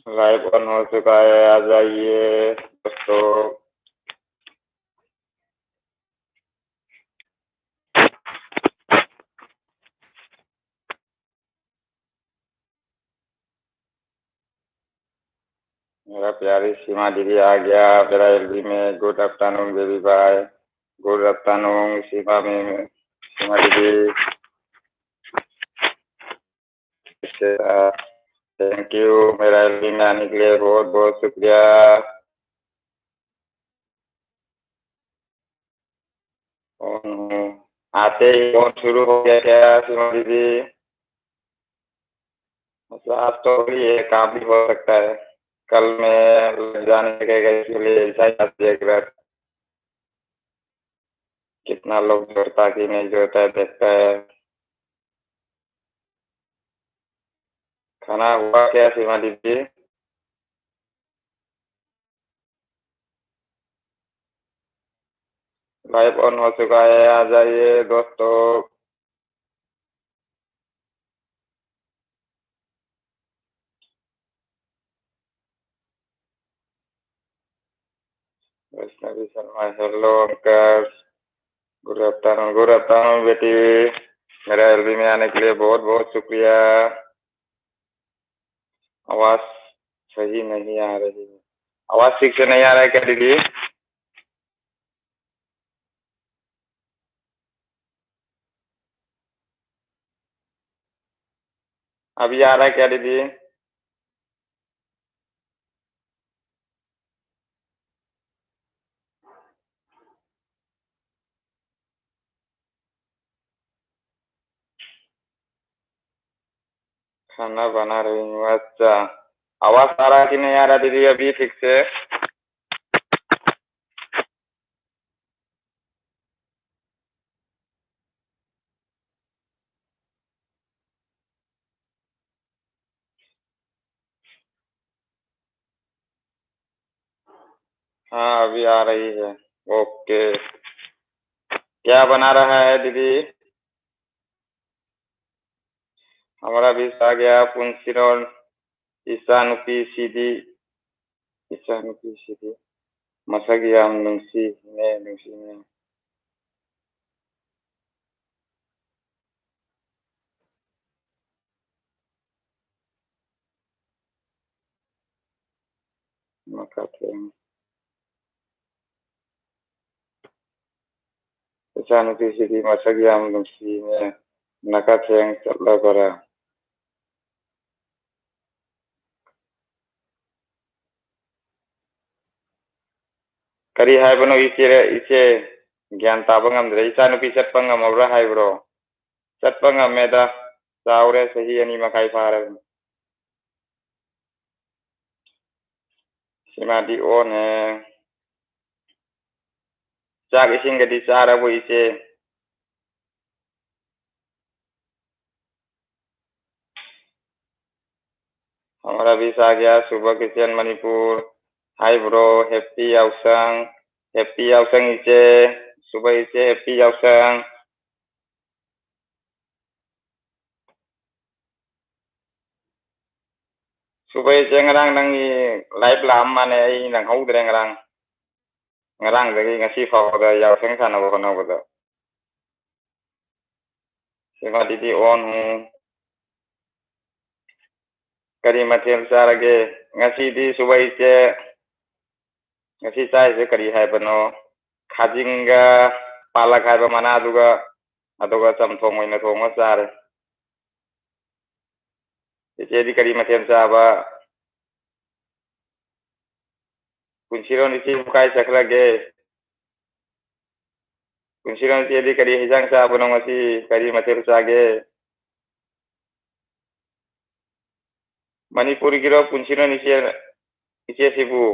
Live on हो चुका है, आ जाइए दोस्तों। मेरा प्यारी सीमा दीदी आ गया मेरा एलबी में। गुड आफ्टरनून बेबी भाई, गुड आफ्टरनून सीमा में, सीमा दीदी। थैंक यू मेरा एलबी में आने के लिए, बहुत बहुत शुक्रिया। आते ही फोन शुरू हो गया क्या सीमा दीदी? मतलब आज तो भी है, काम भी हो सकता है, कल में लग जाने लगेगा, इसलिए ऐसा ही आज देख रहा। कितना लोग जोड़ता कि नहीं जोड़ता है, देखता है। खाना हुआ क्या सीमा दीदी? लाइव ऑन हो चुका है, आ जाइए दोस्तों। Vaishnavi Sharma, hello uncle, good afternoon बेटी। मेरा एलबी में आने के लिए बहुत बहुत शुक्रिया। आवाज सही नहीं आ रही है, आवाज ठीक से नहीं आ रहा है क्या दीदी? अभी आ रहा है क्या दीदी? खाना बना रही हूँ, अच्छा। आवाज आ रहा है कि नहीं आ रहा दीदी अभी ठीक से? हाँ अभी आ रही है। ओके, क्या बना रहा है दीदी? हमारा भी आ गया पुंसिरोन, ईशानुपी सीधी, ईशानुपी सीधी, मसगिया नुंसी में। मकाथे ईशानुपी सीधी मसगिया नुंसी में नकाथे चल करा। करी है बनो इसे ज्ञान ताब ngamdre ईशानुपी चटपा ngamabra हाइब्रो। चटपा ngameda चावरे सही अनि मकाई फारे। सिमादी ओन है। चाक इसिंग गदी चारा वो इसे। हमारा भी आ गया सुबह kitchen Manipur. Hi bro, happy Yaoshang इसे, सुबह इसे हैप्पी यावसंग। सुबह इसे ngarang nangi live lam mane ai nang haudrang ngarang dagi ngasi fawda यावसंग sanabo honaboda। सीमा दीदी ऑन हूँ। करी मथेल चारगे ngasi di सुबह इसे ngasi चाइसे करी है बनो खाजिंगा पालक है बमना अदुगा चमथोंग ओइना थोंगा चारे। इसे दी करी मथेल चाबा पुंसिरोन इसे बुकाई चखलगे। पुंसिरोन इसे दी करी हिजांग चाबनो ngasi करी मथेल चागे। मणिपुर गिरो पुंसिरोन इसे सिबु।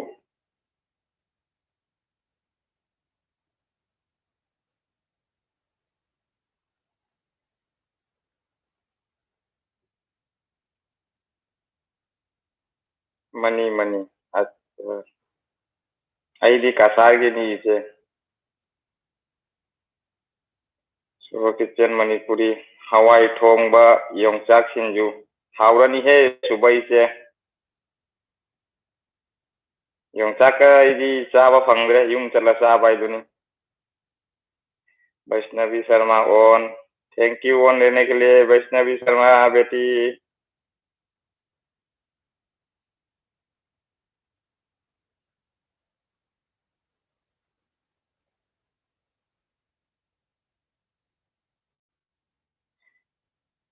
मनी अच्छा आईडी कासार के नी इसे। सुबह किचन मणिपुरी हवाई थोंबा योंगचाक सिंजू हावरानी है सुबह इसे। ꯌꯣꯡꯆꯥꯛꯀ ꯑꯩꯗꯤ ꯆꯥꯕ ꯐꯪꯗ꯭ꯔꯦ ꯌꯨꯝ ꯆꯠꯂ ꯆꯥꯕ ꯍꯥꯏꯗꯨꯅꯤ Vaishnavi Sharma on thank you on लेने के लिए वैष्णवी शर्मा बेटी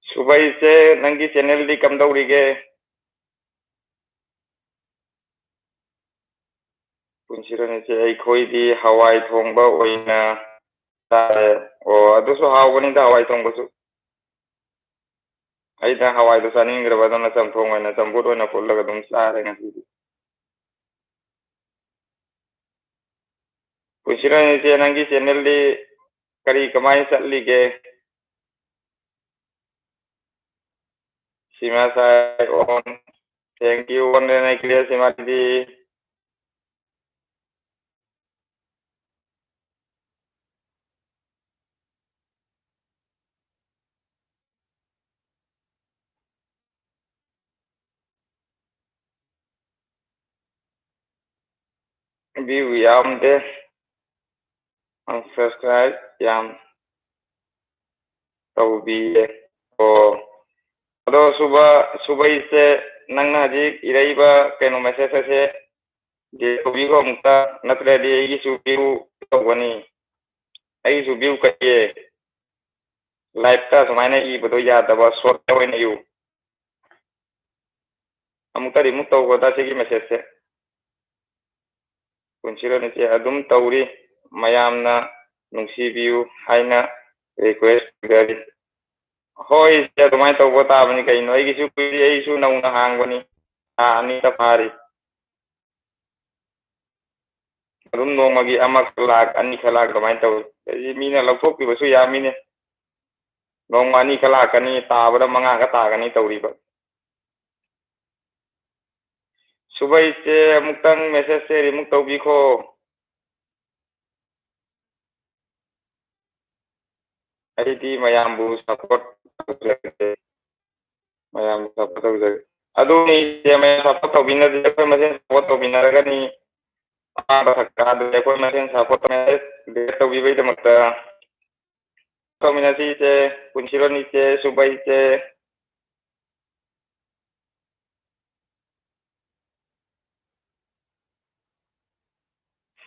सुबह से नंगी चैनल दी कम दौड़ीगे पुंसिरनिचे अखोइदी हवाई थोंबा ओइना तारे ओ अदुसु हावगनिदा हवाई थोंबसु अइदा हवाई दो सानिंग्रबदना चमथोंग ओइना चमबुट ओइना फुल्लगा दुम चारे ngasiदी पुंसिरनिचे नंगी चैनल दी करी कमाई चटलीगे सीमा साई ऑन थैंक यू ऑन लेने के लिए सीमा दीदी व्यू यामदे सब्सक्राइब याम तौबीए ओ अदो सुबह से नंगना हजिक इरैबा कैनो मैसेज से जे तौबीगो मुक्ता नत्रदि एगिसु व्यू तौबनी एगिसु व्यू कइए लाइव ता सुमाइना इबदो यादबा शॉर्ट ओइना यू अमुक्ता रिमूव तौबदा सिगी मैसेज से पुंसिरनिचे अदुम तौरी मयामना नुंसीबियु हाइना रिक्वेस्ट गरी होय से अदुमाय तौबो ताबनी कइनो एगिसु कुइरी एगिसु नौना हांगबनी आनी ता फारी अदुम नोंमगी अमक लाख अनी खलाक दमाय तौ मीना लौथोकिबसु यामीने नोंमा अनी खलाकनी ताबदा मंगा का तागनी तौरीबा सुबह से अमुक्तंग मैसेज से रिमूव तौबीखो अइदी मयामबु सपोर्ट तौजगे मयामबु सपोर्ट तौजगे अदुनी से मैं सपोर्ट तौबिनदे अखोय मसेन सपोर्ट तौबिनरगनी आबा थक्कादे अखोय मसेन सपोर्ट मैसेज तौबीबैदमक्ता तौमिनसी से पुंसिरोनी से सुबह से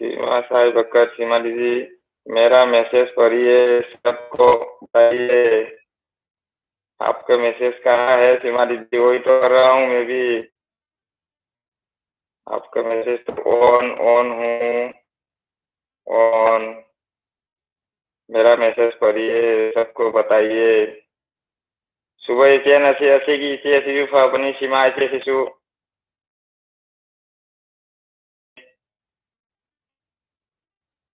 सीमा साहिब बकर सीमा दीदी मेरा मैसेज पढ़िए सबको बताइए आपका मैसेज कहाँ है सीमा दीदी वही तो कर रहा हूँ मैं भी आपका मैसेज तो ऑन ऑन हूँ ऑन मेरा मैसेज पढ़िए सबको बताइए सुबह इचे नसी असीगी इचे असी फबनी सीमा इचे सिसु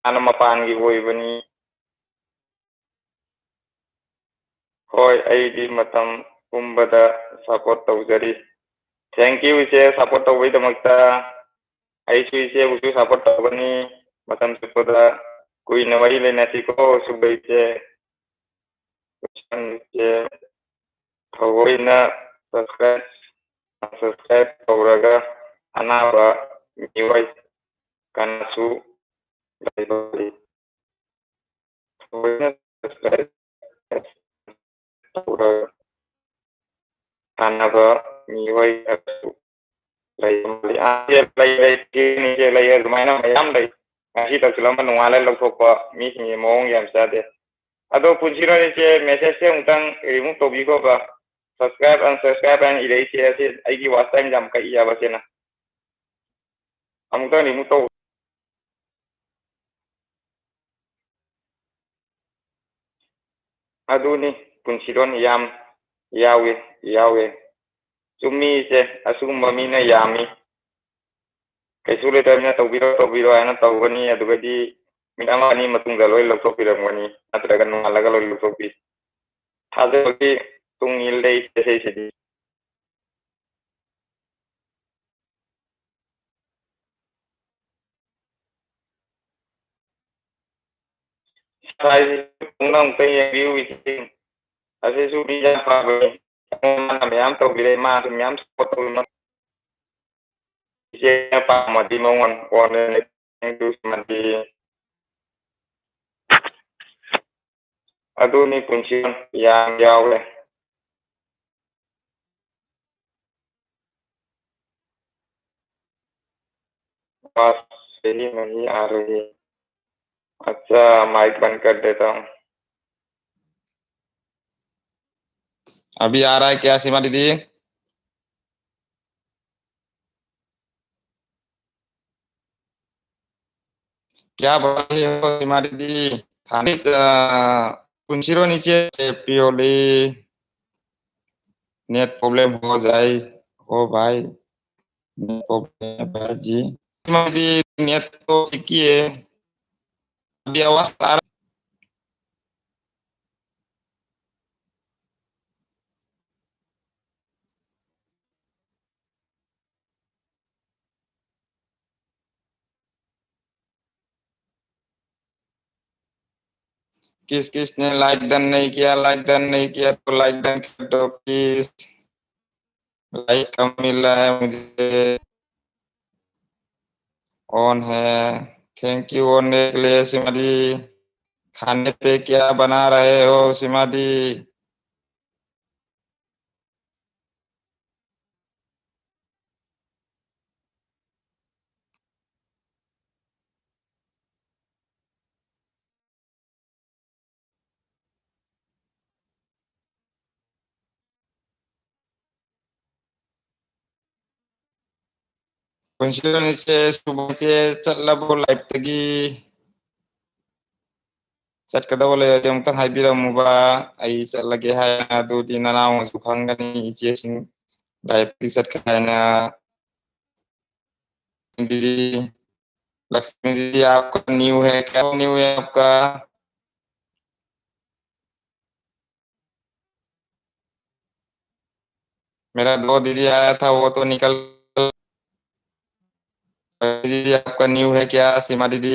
आना मपान की वही बनी होय अइदी मतम पुंबदा सपोर्ट तौजरी थैंक यू इचे सपोर्ट तौबैदमक्ता अइसु इचे बुसु सपोर्ट तौबनी मतम सुपदा कुइना वही लेनासिको सुबह इचे थौइना सब्सक्राइब तौरगा अनाबा मिवै कनसु लाइबरी थौइना सब्सक्राइब तौरगा अनाबा मिवै कनसु लाइबरी आजे लाइबरी किनि जे लाइय दुमाइना मयाम लाइ ngasi tausulamba nongale lawthokpa mi singi mawong yam chade ado punjiro che message se untang remove tobigo ba subscribe and irei se ase aigi watch time jam kai ya basena amutang remove to aduni punsiron yam yawe chumi se asugumba mina yami kaisu le tamina tobiro ana tawgani adugadi mitama ani matungda loi lawthokpiramgani natraga nalaga loi lawthokpi thajagi tungil dei se sidi sai tungnam kai view isin ase su bi ja pa ba na myam tawbire ma myam support tawma pamati mongon one itu mati aduni kuncian yang jauh pas सही नहीं आ रही। अच्छा mic बंद कर देता हूँ। अभी आ रहा है क्या सीमा दीदी? क्या बोल रही हो सीमा दीदी? खाने कुंचिरो नीचे पियोली नेट प्रॉब्लम हो जाए हो भाई, नेट प्रॉब्लम भाई जी। सीमा दीदी नेट तो ठीक ही है, अभी आवाज आ रहा किस किसने लाइक डन नहीं किया, लाइक डन नहीं किया तो लाइक डन कर दो प्लीज। लाइक कम मिल रहा है मुझे, ऑन है। थैंक यू ऑन के लिए सीमा दी। खाने पे क्या बना रहे हो सीमा दी? Kunci नीचे सुबह से चल bo live tagi chat kada wala yung tang haibiramuba ay lagi hay na do di na naong sukhangani ichi sing live ki chat kana दीदी लक्ष्मी दीदी आपका न्यू है क्या न्यू है आपका? मेरा 2 दीदी आया था वो तो निकल। दीदी आपका न्यू है क्या सीमा दीदी?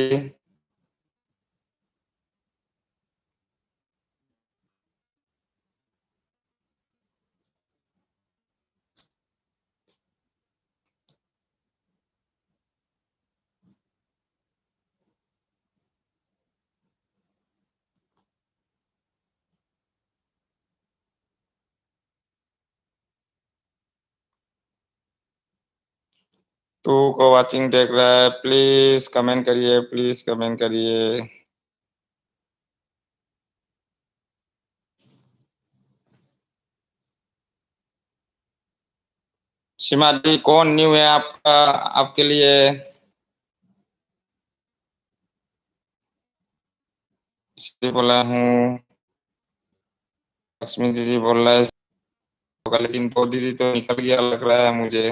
तू को वाचिंग देख रहा है प्लीज कमेंट करिए, प्लीज कमेंट करिए। सीमा दी कौन न्यू है आपका, आपके लिए? बोला हूँ लक्ष्मी दीदी बोल रहा है होगा, लेकिन 2 दीदी तो निकल गया लग रहा है मुझे।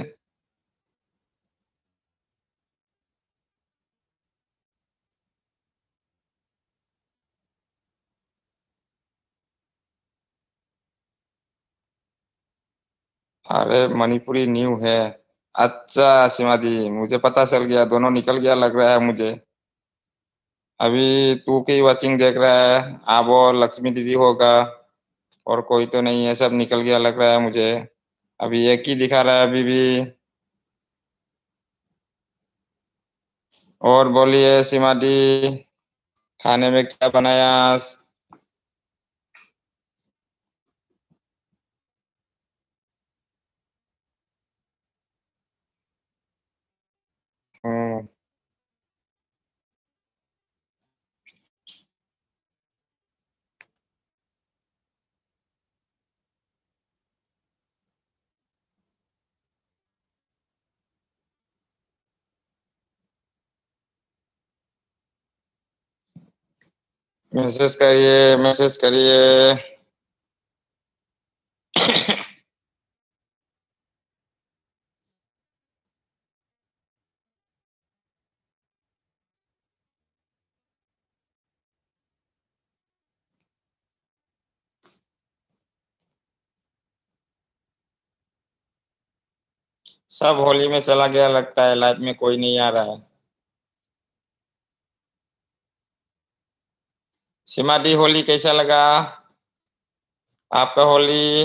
अरे मणिपुरी न्यू है। अच्छा सीमा दी मुझे पता चल गया, दोनों निकल गया लग रहा है मुझे। अभी तू की वाचिंग देख रहा है, आप और लक्ष्मी दीदी होगा और कोई तो नहीं है, सब निकल गया लग रहा है मुझे। अभी एक ही दिखा रहा है अभी भी। और बोलिए सीमा दी खाने में क्या बनाया आज? हम्म, मैसेज करिए, मैसेज करिए। सब होली में चला गया लगता है, लाइफ में कोई नहीं आ रहा है। सीमा दी होली कैसा लगा आपका होली?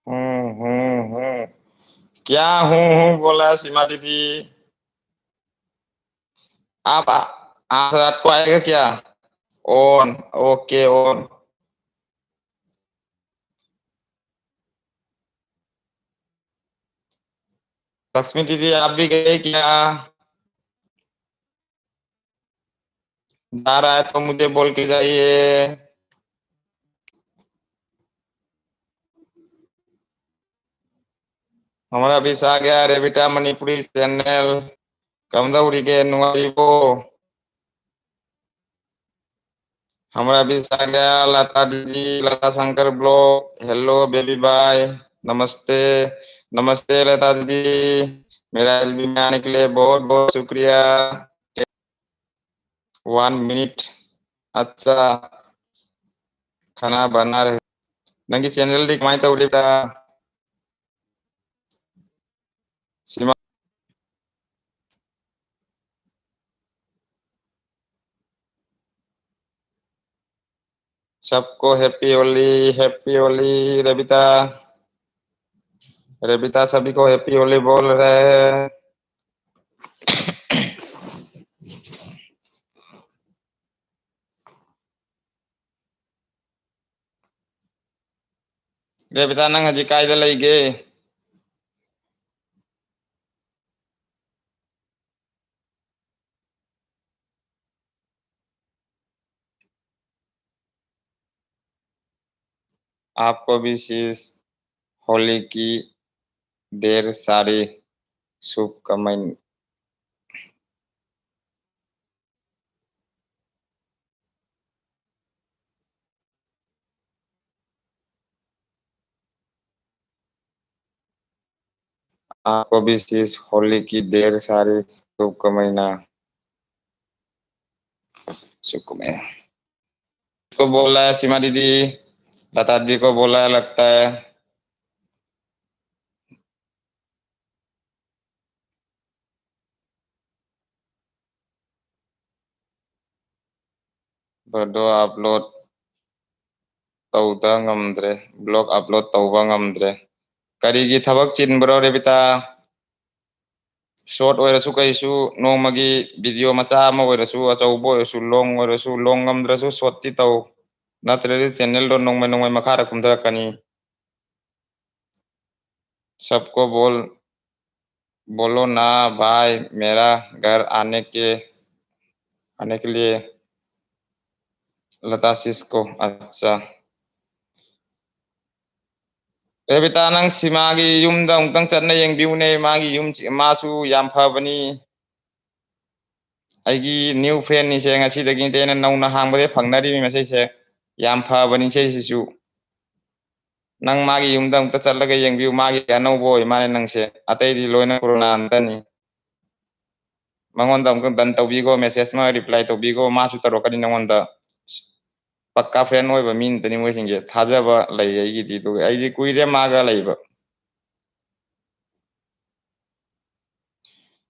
हूँ। क्या हूँ बोला सीमा दीदी। आप आज रात को आएगा क्या? ऑन। Okay on. लक्ष्मी दीदी आप भी गए क्या? जा रहा है तो मुझे बोल के जाइए। हमारा भी आ गया रेबिटा मणिपुरी चैनल कमदौड़ी के नुआरीबो। हमारा भी आ गया लता दीदी Lata Shankar blog. Hello baby bye. नमस्ते। नमस्ते लता दीदी। मेरा एलबी में आने के लिए बहुत बहुत शुक्रिया। 1 मिनट। अच्छा खाना बना रहे नंगी चैनल दी कमाई तो उड़ीता सीमा। सबको हैप्पी होली रेबिता। रेबिता सभी को हैप्पी होली बोल रहे हैं। रेबिता नंग हजी कायदा लईगे। आपको भी शीश होली की ढेर सारी शुभकामनाएं। आपको भी शीश होली की ढेर सारी शुभकामनाएं। शुभकामनाएं को बोला है सीमा दीदी। लता दीदी को बोला है लगता है। वीडियो अपलोड तौदा ngamdre ब्लॉग अपलोड तौबा ngamdre करीगी थबक चिनब्रो रेबिता। शॉर्ट ओइरसु कइसु नोमगी वीडियो मचा अमा ओइरसु अचौबो ओइरसु लोंग ngamद्रसु शॉर्ट ती तौ नत्रदि चैनल दो नोंमै नोंमै मखारा कुमधरकनी। सबको बोलो ना भाई मेरा घर आने के लिए लता शीश को। अच्छा रेबिता नंग सीमागी युमदा उंगतंग चटना येंगबिउने मागी युम मासु याम फबनी। ꯑꯩꯒꯤ न्यू फ्रेंडꯅꯤꯁꯦ ꯉꯁꯤꯗꯒꯤ ꯑꯩꯅ ꯅꯧꯅ ꯍꯥꯡꯕꯗ ꯐꯪꯅꯔꯤꯕ ꯃꯁꯤꯁꯦ ꯌꯥꯝ ꯐꯕꯅꯤ ꯁꯤꯁꯤꯁꯨ ꯅꯪ ꯃꯥꯒꯤ ꯌꯨꯝꯗ ꯑꯃꯨꯛꯇ ꯆꯠꯂꯒ ꯌꯦꯡꯕꯤꯌꯨ ꯃꯥꯒꯤ ꯑꯅꯧꯕ ꯑꯣꯏ ꯃꯥꯅꯦ ꯅꯪꯁꯦ ꯑꯇꯩꯗꯤ ꯂꯣꯏꯅ ꯀꯣꯔꯣꯅꯥ ꯑꯝꯇꯅꯤ ꯃꯉꯣꯟꯗ ꯑꯃꯨꯛꯇ ꯗꯟ ꯇꯧꯕꯤꯒꯣ ꯃꯦꯁꯦꯖ ꯑꯃ ꯔꯤꯄ꯭ꯂꯥꯏ ꯇꯧꯕꯤꯒꯣ ꯃꯥꯁꯨ ꯇꯧꯔꯛꯀꯅꯤ ꯅꯉꯣꯟꯗ ꯄꯛꯀꯥ ꯐ꯭ꯔꯦꯟ ꯑꯣꯏꯕ ꯃꯤ ꯅꯠꯇꯅꯤ ꯃꯣꯏꯁꯤꯡꯁꯦ ꯊꯥꯖꯕ ꯂꯩ ꯑꯩꯒꯤꯗꯤ ꯑꯗꯨꯒ ꯑꯩꯗꯤ ꯀꯨꯏꯔꯦ ꯃꯥꯒ ꯂꯩꯕ।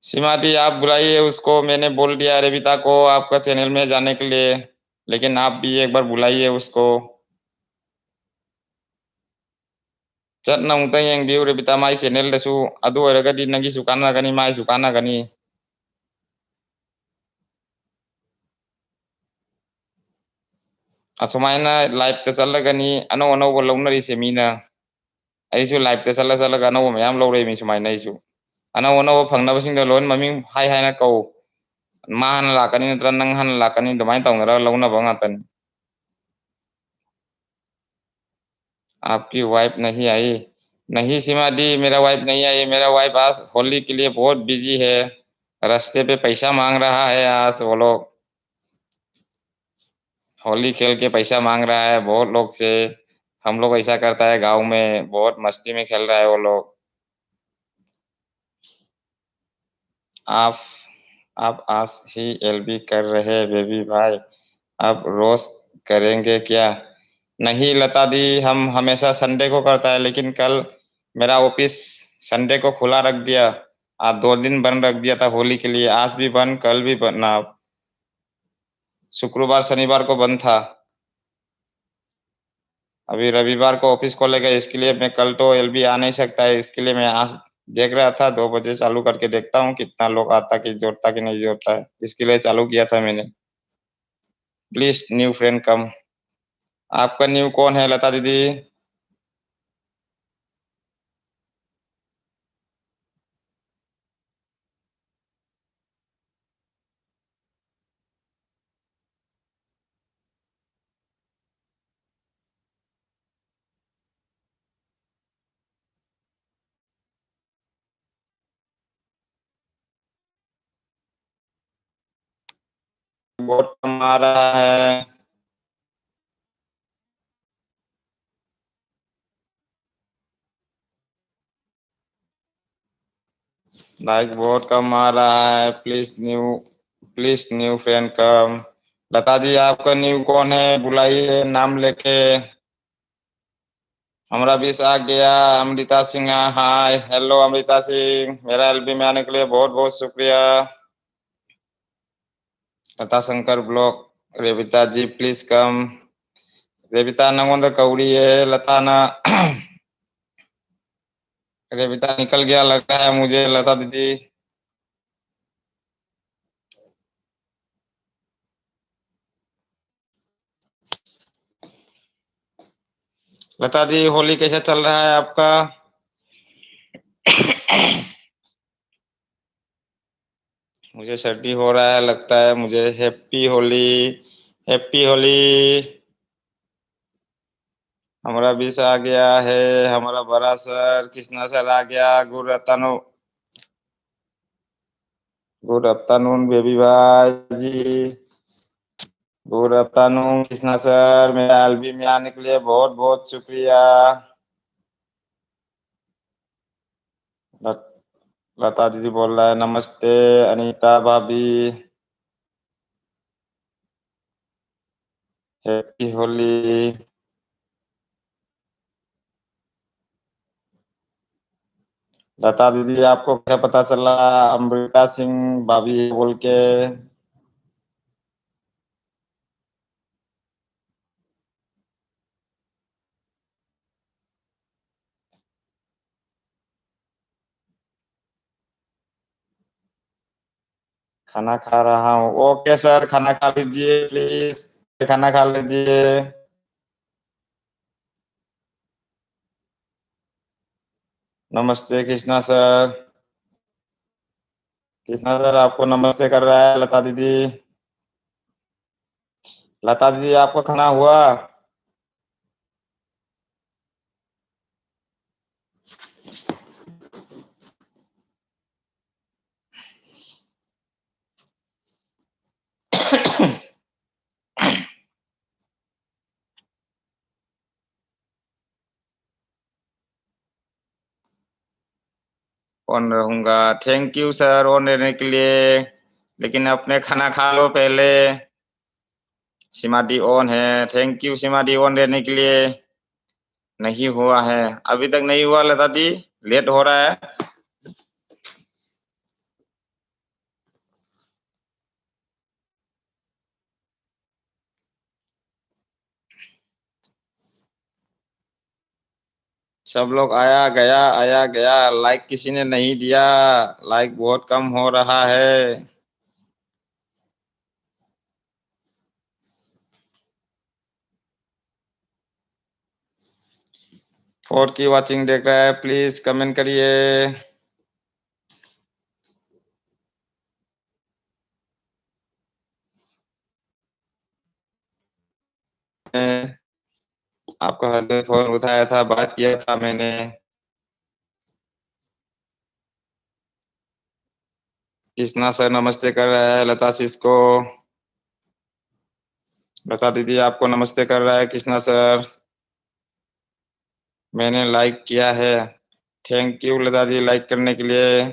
सीमाती आप बुलाइए उसको मैंने बोल दिया रेबिता को आपका चैनल में जाने के लिए लेकिन आप भी एक बार बुलाइए उसको। चटना उंगता येंगबिउ रेबिता माई चैनल दसु अदु ओइरगदि नंगिसु कानागनी माईसु कानागनी। असुमाइना लाइव ते चलगनी अनौ अनौबो लौनरिसे मीना अइसु लाइव ते चलगा अनौ मयाम लौरे मी सुमाइना अइसु अनौ अनौ फंगनबसिंग लोन ममिंग हाई हाइना कौ मा हन लाकनी नत्र नंग हन लाकनी दुमाइन तौंगरा लौनबा ngatan। आपकी वाइफ नहीं आई? नहीं सीमा दी मेरा वाइफ नहीं आई मेरा वाइफ आज होली के लिए बहुत बिजी है रास्ते पे पैसा मांग रहा है आज वो लोग होली खेल के पैसा मांग रहा है बहुत लोग से। हम लोग ऐसा करता है गांव में बहुत मस्ती में खेल रहा है वो लोग। आप आप आज ही एलबी कर रहे बेबी भाई अब रोज करेंगे क्या? नहीं लता दी हम हमेशा संडे को करता है लेकिन कल मेरा ऑफिस संडे को खुला रख दिया। आज 2 दिन बंद रख दिया था होली के लिए आज भी बंद कल भी बंद ना शुक्रवार शनिवार को बंद था। अभी रविवार को ऑफिस खोलेगा, इसके लिए मैं कल तो एलबी आ नहीं सकता है, इसके लिए मैं आज देख रहा था 2 बजे चालू करके देखता हूँ कितना लोग आता कि जोड़ता कि नहीं जोड़ता है, इसके लिए चालू किया था मैंने। Please new friend come. आपका न्यू कौन है लता दीदी? बहुत कम आ रहा है। लाइक बहुत कम आ रहा है। Please new friend come. Lata ji आपका न्यू कौन है, बुलाइए नाम लेके। हमारा बीस आ गया। अमृता सिंह, हाय हेलो अमृता सिंह, मेरा एलबी में आने के लिए बहुत बहुत शुक्रिया। Lata Shankar blog, Rebita ji please come. Rebita नंगोंद कौड़ी है, लता ना रेबिता निकल गया लगता है मुझे, लता दीदी। लता जी होली कैसा चल रहा है आपका? मुझे सर्दी हो रहा है लगता है मुझे। Happy Holi, happy Holi. हमारा बीस आ गया है। हमारा बड़ा सर कृष्णा सर आ गया। गुड आफ्टरनून बेबी बाजी। गुड आफ्टरनून कृष्णा सर, मेरा एलबी में आने के लिए बहुत बहुत शुक्रिया। लता दीदी बोल रहा है नमस्ते। अनीता भाभी, हैप्पी होली। लता दीदी आपको क्या पता चला अमृता सिंह भाभी बोल के? खाना खा रहा हूँ। ओके सर, खाना खा लीजिए प्लीज, खाना खा लीजिए। नमस्ते कृष्णा सर। कृष्णा सर आपको नमस्ते कर रहा है लता दीदी। लता दीदी आपका खाना हुआ? ऑन रहूंगा। थैंक यू सर ऑन रहने के लिए, लेकिन अपने खाना खा लो पहले। सीमा दी ऑन है। Thank you Seema the on रहने के लिए। नहीं हुआ है, अभी तक नहीं हुआ लता दी, लेट हो रहा है। सब लोग आया गया, लाइक किसी ने नहीं दिया। लाइक बहुत कम हो रहा है। और की वाचिंग देख रहा है प्लीज कमेंट करिए। आपका हस्बैंड फोन उठाया था, बात किया था मैंने। कृष्णा सर नमस्ते कर रहा है लता sis को। लता दीदी आपको नमस्ते कर रहा है कृष्णा सर। मैंने लाइक किया है। Thank you Lata the like करने के लिए।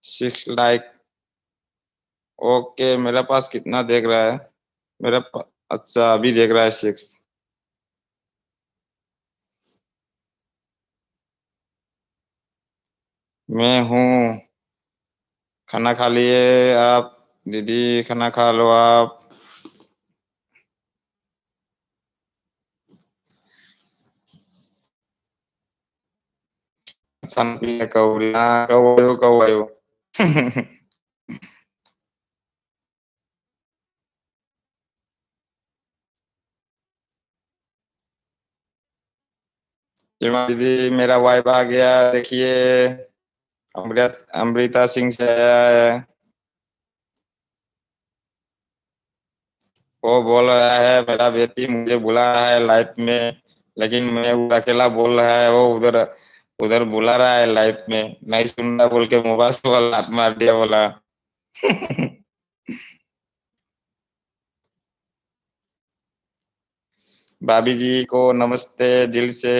6 लाइक। ओके, मेरे पास कितना देख रहा है? अच्छा अभी देख रहा है 6। मैं हूँ। खाना खा लिए आप? दीदी खाना खा लो आप। Sampingnya kau bilang, kau ayo. Cuma दीदी मेरा वाइफ आ गया, देखिए अमृता सिंह से आया है। वो बोल रहा है मेरा बेटी मुझे बुला रहा है लाइफ में, लेकिन मैं अकेला बोल रहा है, वो उधर उधर बुला रहा है लाइफ में, नहीं सुन रहा बोल के मोबाइल से वाला हाथ मार दिया बोला। भाभी जी को नमस्ते दिल से।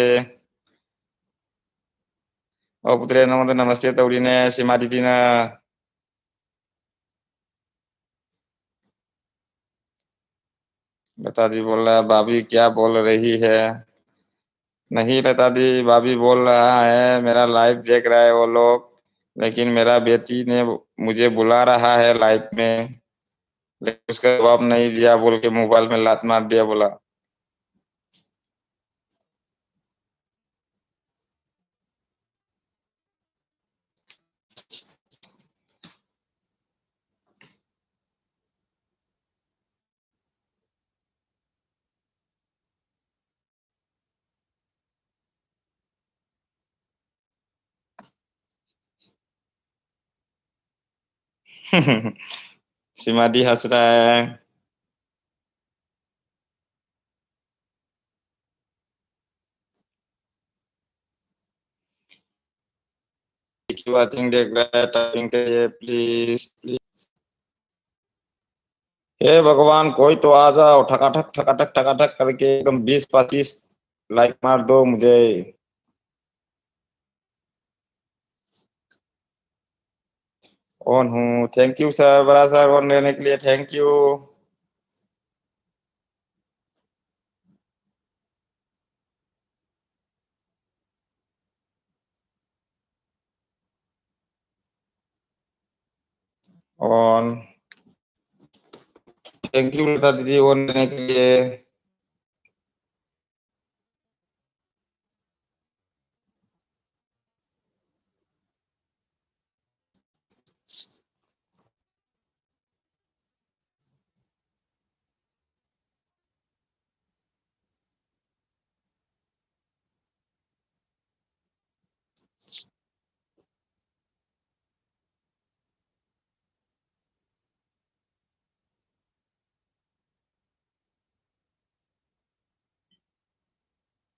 और पुत्रे नमस्ते नमस्ते तौड़ी ने सीमा दीदी ने। लता दी बोल रहा है भाभी क्या बोल रही है। नहीं लता दी, भाभी बोल रहा है मेरा लाइव देख रहा है वो लोग, लेकिन मेरा बेटी ने मुझे बुला रहा है लाइव में, लेकिन उसका जवाब नहीं दिया बोल के मोबाइल में लात मार दिया बोला। सिमाडी हंस रहा है। वाचिंग देख रहा है, टाइपिंग करिए प्लीज प्लीज। हे भगवान कोई तो आ जाओ, ठकाठक ठकाठक ठकाठक करके एकदम 20-25 लाइक मार दो मुझे। ऑन हूँ, थैंक यू सर, बड़ा सर ऑन रहने के लिए thank you. On, thank you Lata दीदी ऑन रहने के लिए।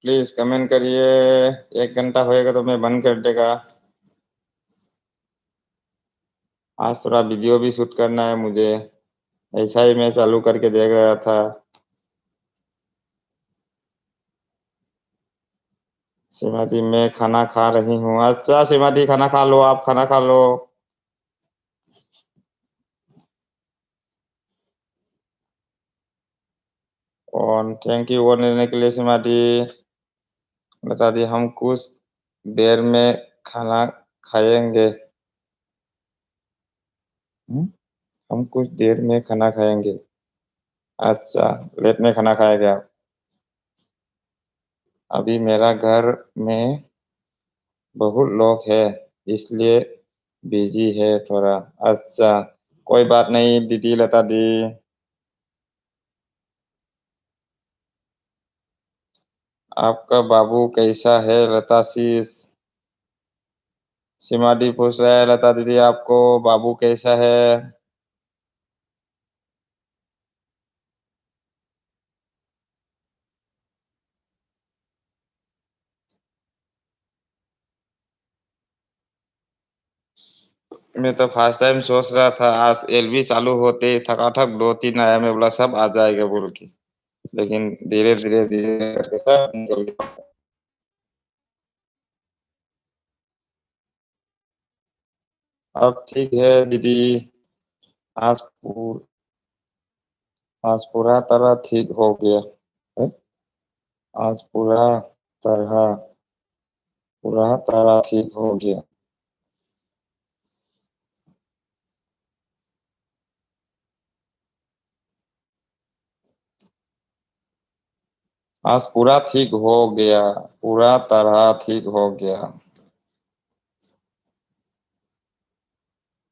प्लीज कमेंट करिए, 1 घंटा होएगा तो मैं बंद कर देगा। आज थोड़ा वीडियो भी शूट करना है मुझे, ऐसा ही मैं चालू करके देख रहा था। श्रीमती मैं खाना खा रही हूँ। अच्छा श्रीमती खाना खा लो, आप खाना खा लो। और थैंक यू ऑन रहने के लिए श्रीमती। बता दी हम कुछ देर में खाना खाएंगे। हम कुछ देर में खाना खाएंगे। अच्छा, लेट में खाना खाएगा। अभी मेरा घर में बहुत लोग हैं, इसलिए बिजी है थोड़ा। अच्छा, कोई बात नहीं दीदी लता दी। आपका बाबू कैसा है लता शीस। सीमा दी पूछ रहा है लता दीदी आपको बाबू कैसा है। मैं तो फर्स्ट टाइम सोच रहा था आज एलबी चालू होते ही थकाथक 2-3 आया, मैं बोला सब आ जाएगा बोल के, लेकिन धीरे धीरे धीरे करके सब निकल गया। अब ठीक है दीदी। आज पू- आज पूरा तरह ठीक हो गया है? आज तरह पूरा तरह ठीक हो गया। आज पूरा ठीक हो गया, पूरा तरह ठीक हो गया।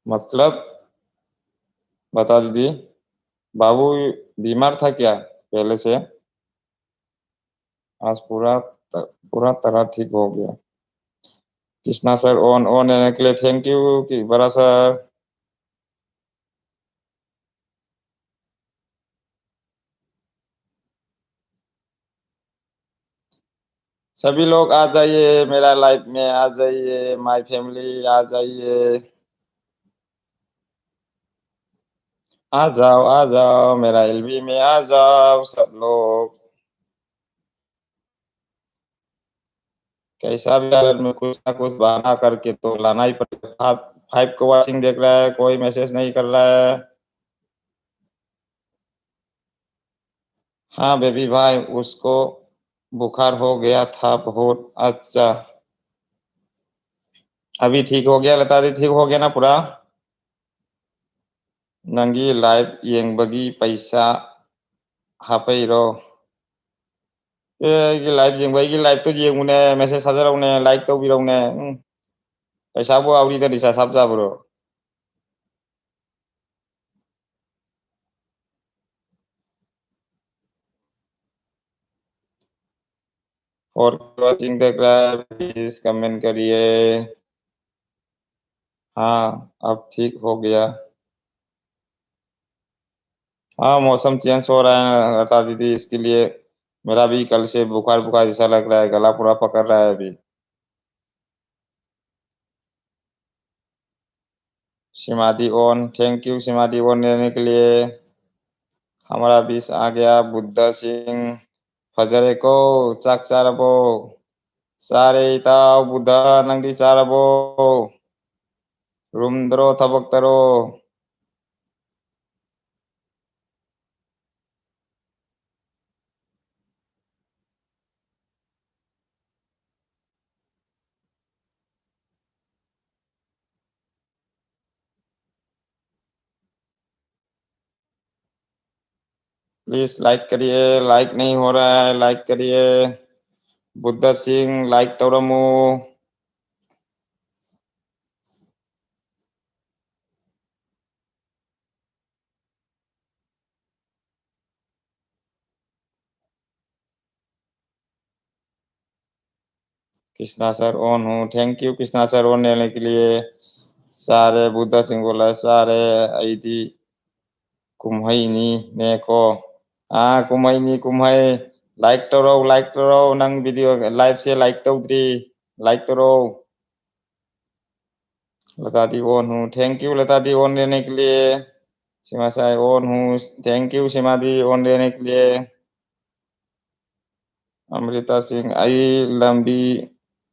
मतलब बता दीदी। बाबू बीमार था क्या पहले से? आज पूरा तरह ठीक हो गया। कृष्णा सर ऑन ऑन रहने के लिए थैंक यू कि बड़ा सर। सभी लोग आ जाइए, मेरा लाइफ में आ जाइए, माय फैमिली आ जाइए। आ जाओ मेरा एलबी में आ जाओ सब लोग। कैसा भी हालत में कुछ ना कुछ बहाना करके तो लाना ही पड़ेगा। आप 5 को वॉचिंग देख रहा है, कोई मैसेज नहीं कर रहा है। हाँ बेबी भाई, उसको बुखार हो गया था बहुत। अच्छा, अभी ठीक हो गया? लता दी ठीक हो गया ना पूरा? नंगी लाइव येंबगी पैसा हापैरो। लाइव जेंबाई लाइव तो जेंगुने मेसेज हाजारावने लाइक तो बिरावने पैसा बो आवरी दा दिसा साब जाबरो। और वॉचिंग देख रहा है प्लीज कमेंट करिए। हाँ अब ठीक हो गया। हाँ मौसम चेंज हो रहा है लता दीदी, इसके लिए मेरा भी कल से बुखार बुखार जैसा लग रहा है, गला पूरा पकड़ रहा है अभी। सिमादी ओन, थैंक यू सिमादी ओन लेने के लिए। हमारा बीस आ गया बुद्धा सिंह। फजरे को चाक चारबो सारे इताव बुद्धा नंदी चारबो रुमद्रो थबक तरो। प्लीज लाइक करिए, लाइक नहीं हो रहा है, लाइक करिए। बुद्धा सिंह लाइक तोड़मू। कृष्णा सर ऑन हूँ, thank you Krishna sir on लेने के लिए। सारे बुद्धा सिंह बोला सारे ऐदी कुम्हैनी neko. Kumaini kumhay. Like to row nang video live से like तो उतरी like तो रो। लता दी ऑन हूँ, thank you Lata the on लेने के लिए। सीमा साई ऑन हूँ, thank you Seema the on लेने के लिए। अमृता सिंह आई लंबी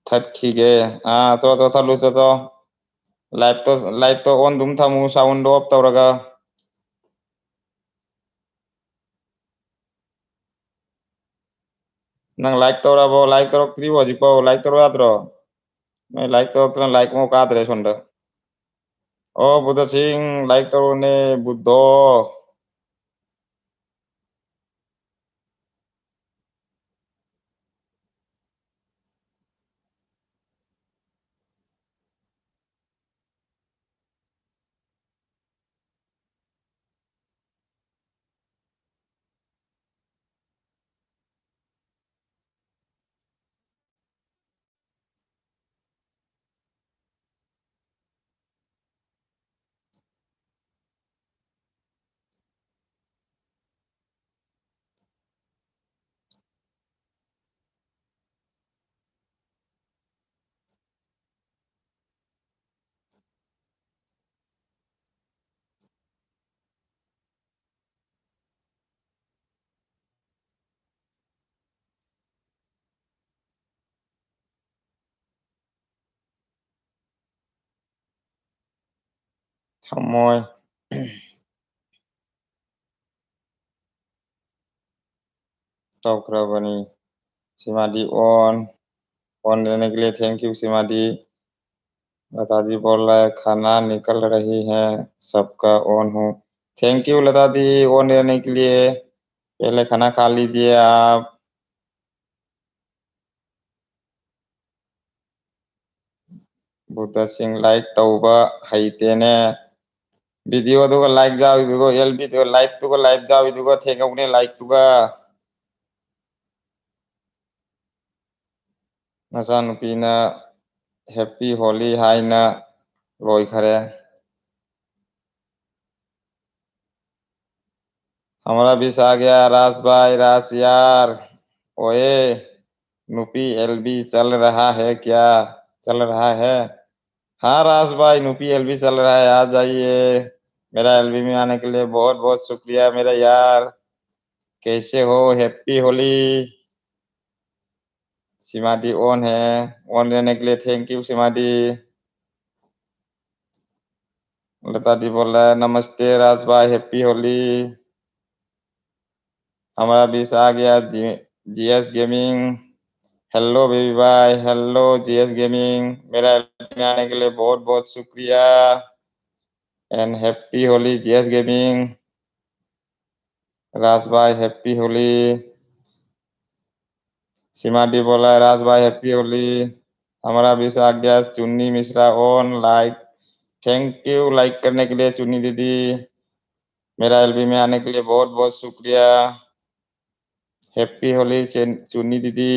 थट खीगे। हाँ तो थलू तो लाइव तो ऑन दुम था मु साउंड ऑफ तौरगा। नंग लाइक तौरक्तरी हजिपो लाइक तौर आद्रो। मैं लाइक तौरक्तना लाइक मो काद्रे सोंड। ओ बुद्ध सिंह लाइक तौरने बुद्धो। थमोय टोकरा बनी। सीमा दी ऑन लेने के लिए थैंक यू सीमा दी। लता दी बोल रहा है खाना निकल रही है सबका ऑन हूँ। Thank you Lata the on लेने के लिए। पहले खाना खा लीजिए आप। बुद्धसिंह लाइक तौबा हैतेने वीडियो दुगा लाइक जाव दुगा एलबी दुगा लाइव जाव दुगा थेगौने लाइक दुगा नचानुपीना हैप्पी होली हाइना लोइखरे हमारा बीस आ गया रास भाई रास यार ओए नुपी एलबी चल रहा है क्या चल रहा है हाँ रास भाई नुपी एलबी चल रहा है आ जाइए मेरा एलबी में आने के लिए बहुत बहुत शुक्रिया मेरा यार कैसे हो हैप्पी होली सिमादी ऑन है ऑन रहने के लिए थैंक यू सिमादी लता दी बोल रहा है नमस्ते राज भाई हैप्पी होली हमारा बीस आ गया जीएस गेमिंग हेलो बेबी भाई हेलो जीएस गेमिंग मेरा में आने के लिए बहुत बहुत शुक्रिया and happy Holi GS gaming Raj भाई हैप्पी होली सीमा डी बोला है राज भाई हैप्पी होली हमारा बीस आ गया चुन्नी Mishra on like thank you like करने के लिए चुन्नी दीदी मेरा एलबी में आने के लिए बहुत बहुत शुक्रिया हैप्पी होली चुन्नी दीदी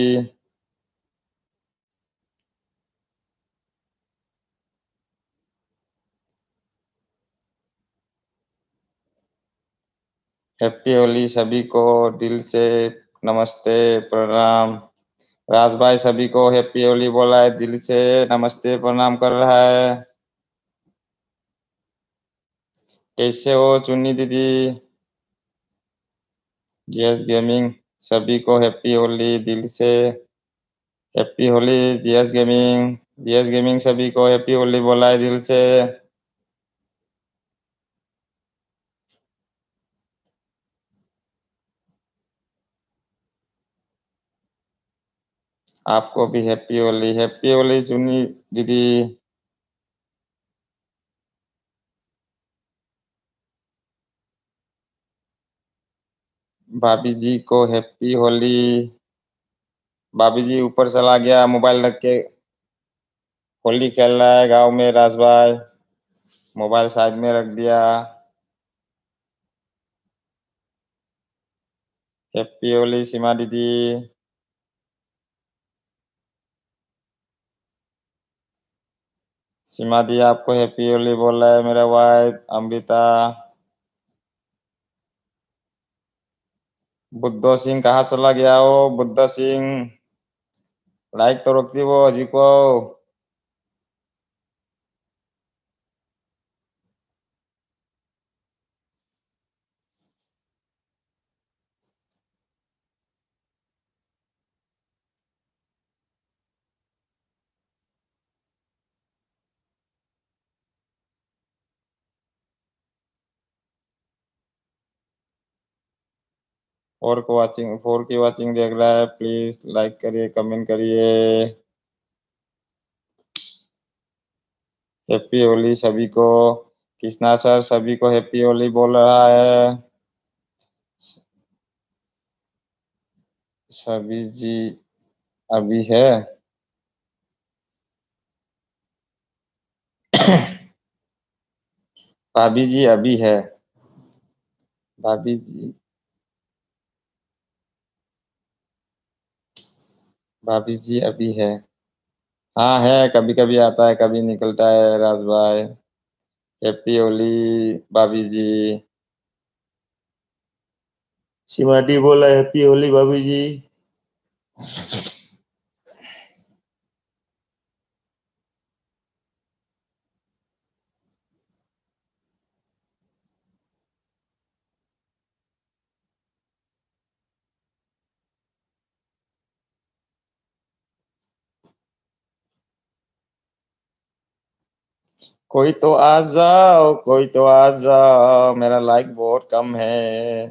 हैप्पी होली सभी को दिल से नमस्ते प्रणाम राज भाई सभी को हैप्पी होली बोला है दिल से नमस्ते प्रणाम कर रहा है कैसे हो चुन्नी दीदी जीएस गेमिंग सभी को हैप्पी होली दिल से हैप्पी होली जीएस गेमिंग सभी को हैप्पी होली बोला है दिल से आपको भी हैप्पी होली चुन्नी दीदी भाभी जी को हैप्पी होली भाभी जी ऊपर चला गया मोबाइल रख के होली खेल रहा है गांव में राज भाई मोबाइल साइड में रख दिया हैप्पी होली सीमा दीदी सीमा दी आपको हैप्पी होली बोल रहा है मेरा वाइफ अमृता बुद्धो सिंह कहाँ चला गया हो बुद्धा सिंह लाइक तो रखती वो जी को और को वाचिंग फोर की वाचिंग देख रहा है प्लीज लाइक करिए कमेंट करिए हैप्पी होली सभी को कृष्णा सर सभी को हैप्पी होली बोल रहा है सभी जी अभी है भाभी जी अभी है भाभी जी भाभी जी अभी है हाँ है कभी कभी आता है कभी निकलता है राज भाई हैप्पी होली भाभी जी शिवाडी बोला हैप्पी होली भाभी जी कोई तो आ जाओ कोई तो आ जाओ मेरा लाइक बहुत कम है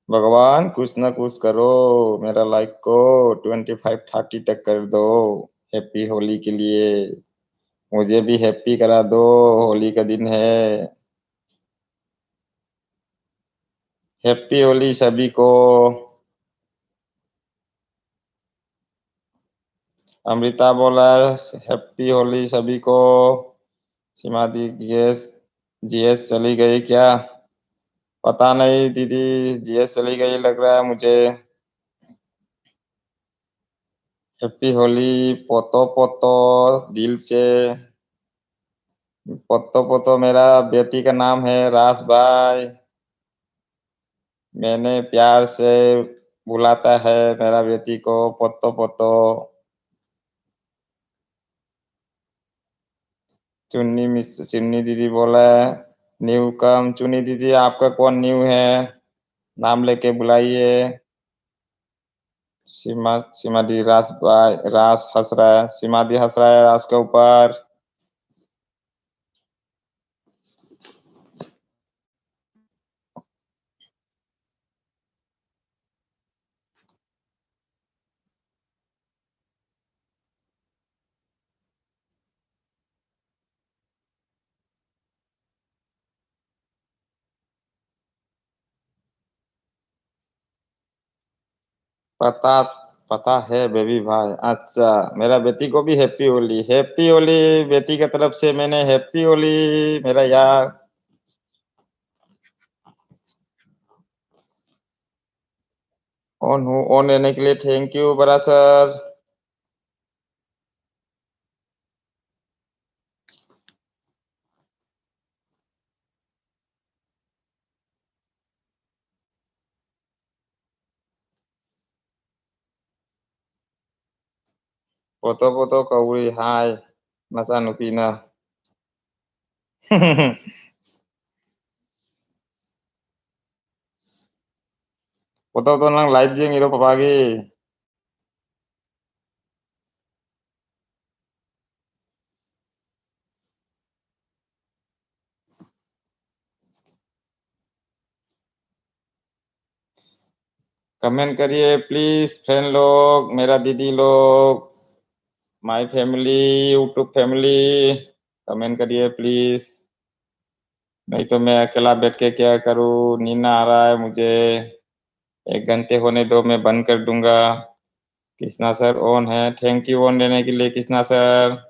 भगवान कुछ ना कुछ करो मेरा लाइक को 25-30 तक कर दो हैप्पी होली के लिए मुझे भी हैप्पी करा दो होली का दिन है हैप्पी होली सभी को अमृता बोला हैप्पी होली सभी को। सीमा दी जीएस जीएस चली गई क्या? पता नहीं दीदी, जीएस चली गई लग रहा है मुझे। हैप्पी होली पोतो पोतो दिल से। पोतो पोतो मेरा बेटी का नाम है रास भाई। मैंने प्यार से बुलाता है मेरा बेटी को पोतो पोतो। चुन्नी दीदी बोला न्यू कम। चुन्नी दीदी आपका कौन न्यू है? नाम लेके बुलाइए। सीमा दी रास भाई, रास हंस रहा है, सीमा दी हंस रहा है रास के ऊपर। पता पता है बेबी भाई। अच्छा, मेरा बेटी को भी हैप्पी होली। हैप्पी होली बेटी की तरफ से। मैंने हैप्पी होली मेरा यार। ऑन हूँ, ऑन रहने के लिए थैंक यू बड़ा सर। पोतो पोतो कौड़ी हाय नचा नुपीना। पोतो तो नंग लाइव जे ngiro papagi. कमेंट करिए प्लीज फ्रेंड लोग, मेरा दीदी लोग, my family, YouTube family. Comment करिए प्लीज। नहीं तो मैं अकेला बैठ के क्या करूँ? नींद आ रहा है मुझे। 1 घंटे होने दो, मैं बंद कर दूंगा। कृष्णा सर ऑन है। थैंक यू ऑन रहने के लिए कृष्णा सर।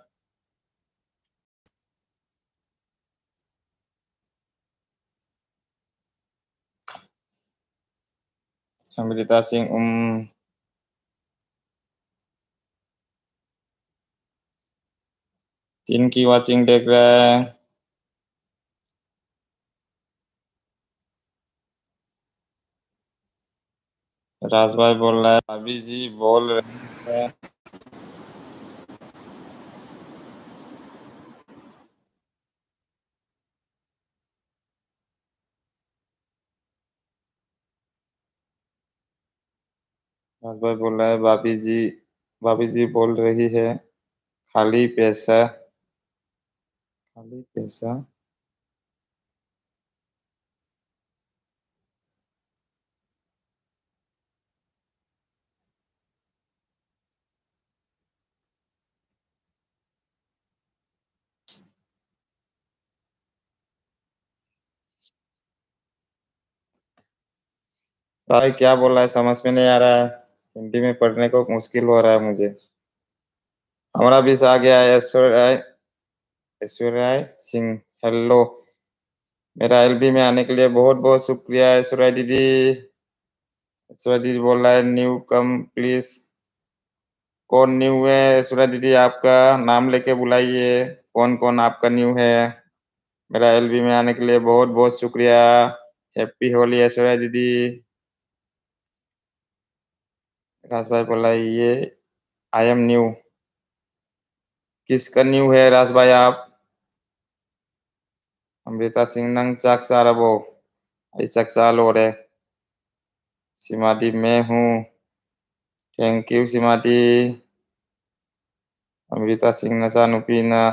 अमृता सिंह 3 की वाचिंग देख रहा है। राज भाई बोल रहा है भाभी जी बोल रहे हैं। राज भाई बोल रहा है भाभी जी बोल रही है खाली पैसा। खाली पैसा। भाई क्या बोल रहा है समझ में नहीं आ रहा है। हिंदी में पढ़ने को मुश्किल हो रहा है मुझे। हमारा भी आ गया है ऐश्वर्या सिंह। हेलो। मेरा एलबी में आने के लिए बहुत बहुत शुक्रिया ऐश्वर्या दीदी। ऐश्वर्या दीदी बोल रहा है न्यू कम प्लीज। कौन न्यू है ऐश्वर्या दीदी? आपका नाम लेके बुलाइए। कौन कौन आपका न्यू है? मेरा एलबी में आने के लिए बहुत बहुत शुक्रिया। हैप्पी होली ऐश्वर्या दीदी। राज भाई बोला ये आई एम न्यू। किसका न्यू है राज भाई आप? अमृता सिंह नंग चाक सारबो। आई चाक चाल हो रहे। सीमा दी मैं हूँ। थैंक यू सीमा दी। अमृता सिंह नचा नुपीना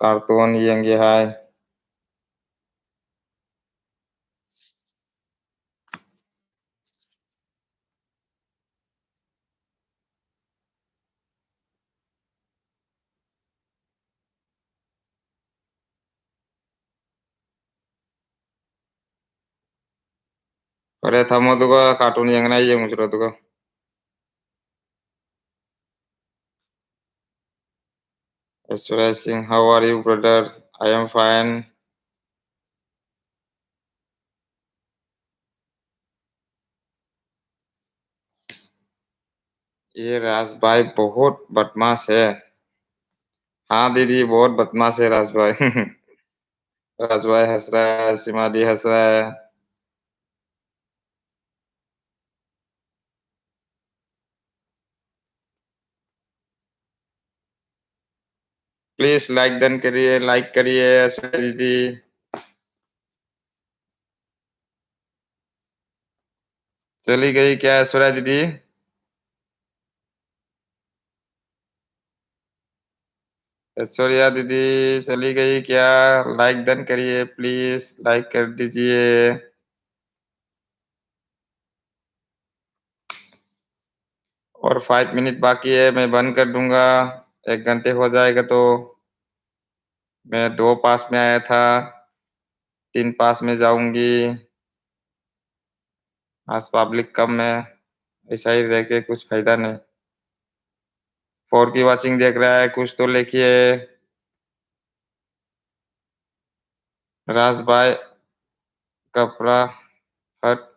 कार्टून यंगे हाय। अरे थमो तुका कार्टून यंगना ये मुजरो तुका। Aishwarya Singh, how are you brother? I am fine. ये राज भाई बहुत बदमाश है। हाँ दीदी, बहुत बदमाश है राज भाई। राज भाई हंस रहा है, सिमाली हंस रहा है। प्लीज लाइक डन करिए, लाइक करिए ऐश्वर्या दीदी। चली गई क्या ऐश्वर्या दीदी? ऐश्वर्या दीदी चली गई क्या? लाइक डन करिए, प्लीज लाइक कर दीजिए। और 5 मिनट बाकी है, मैं बंद कर दूंगा। 1 घंटे हो जाएगा तो। मैं 2 पास में आया था, 3 पास में जाऊंगी। आज पब्लिक कम है, ऐसा ही रह के कुछ फायदा नहीं। 4 की वॉचिंग देख रहा है, कुछ तो लिखिए। राज भाई कपड़ा हट।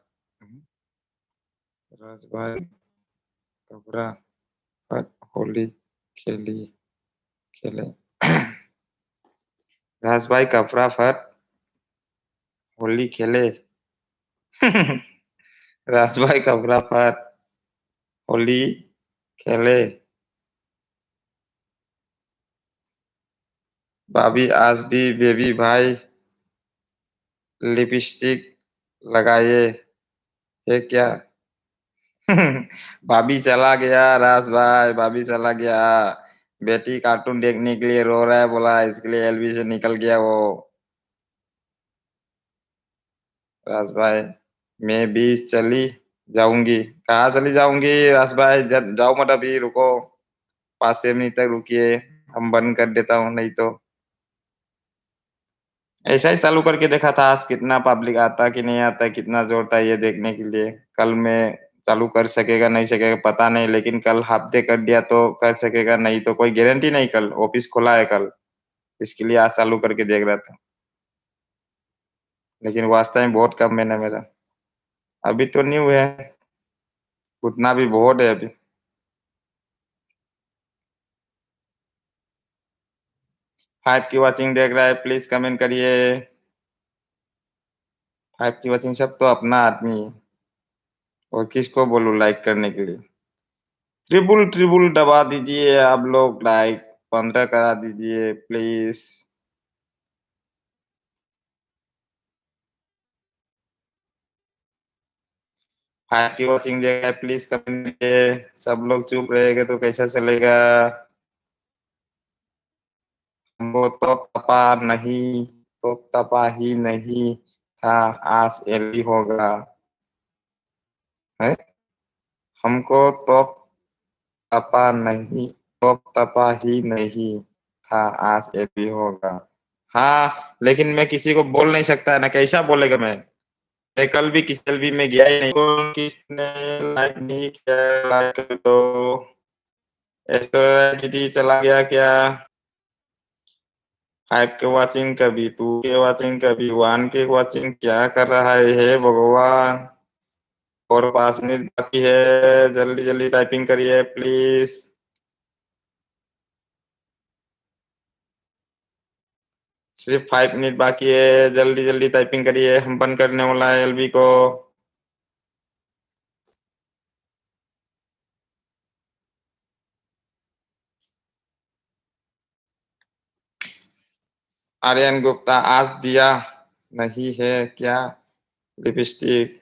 राज भाई कपड़ा हट, होली खेली खेले। राज भाई कपड़ा फट, होली खेले। राज भाई कपड़ा फट, होली खेले। भाभी आज भी बेबी भाई लिपस्टिक लगाए है क्या? भाभी चला गया राज भाई, भाभी चला गया। बेटी कार्टून देखने के लिए रो रहा है, बोला इसके लिए एलबी से निकल गया वो। राज भाई मैं भी चली जाऊंगी। कहाँ चली जाऊंगी राज भाई? जाओ मत, अभी रुको, 5 6 मिनट तक रुकिए, हम बंद कर देता हूँ नहीं तो। ऐसा ही चालू करके देखा था आज कितना पब्लिक आता कि नहीं आता, कितना जोड़ता है ये देखने के लिए। कल मैं चालू कर सकेगा नहीं सकेगा पता नहीं, लेकिन कल हाफ डे कर दिया तो कर सकेगा, नहीं तो कोई गारंटी नहीं। कल ऑफिस खुला है कल, इसके लिए आज चालू करके देख रहा था। लेकिन वास्ता में बहुत कम मैंने मेरा, अभी तो न्यू है, उतना भी बहुत है अभी। 5 की वॉचिंग देख रहा है, प्लीज कमेंट करिए। 5 की वॉचिंग सब तो अपना आदमी है, और किसको बोलूं लाइक करने के लिए? ट्रिबुल ट्रिबुल दबा दीजिए आप लोग, लाइक 15 करा दीजिए प्लीज। 5 की वॉचिंग देगा प्लीज कमेंट करिए। सब लोग चुप रहेंगे तो कैसा चलेगा? हमको तो तपा नहीं, तो तपा ही नहीं था, आज एली होगा है। हमको तो तपा नहीं, तो तपा ही नहीं था, आज एली होगा। हाँ लेकिन मैं किसी को बोल नहीं सकता ना, कैसा बोलेगा मैं कल भी किसी एलबी में गया ही नहीं। तो किसने लाइक नहीं किया, लाइक कर दो। ऐश्वर्या दीदी चला गया क्या? 5 के वॉचिंग कभी, 2 के वॉचिंग कभी, 1 के वॉचिंग, क्या कर रहा है हे भगवान? और 5 मिनट बाकी है, जल्दी जल्दी टाइपिंग करिए प्लीज। सिर्फ 5 मिनट बाकी है, जल्दी जल्दी टाइपिंग करिए, हम बंद करने वाला है एलबी को। आर्यन गुप्ता आज दिया नहीं है क्या lipstick?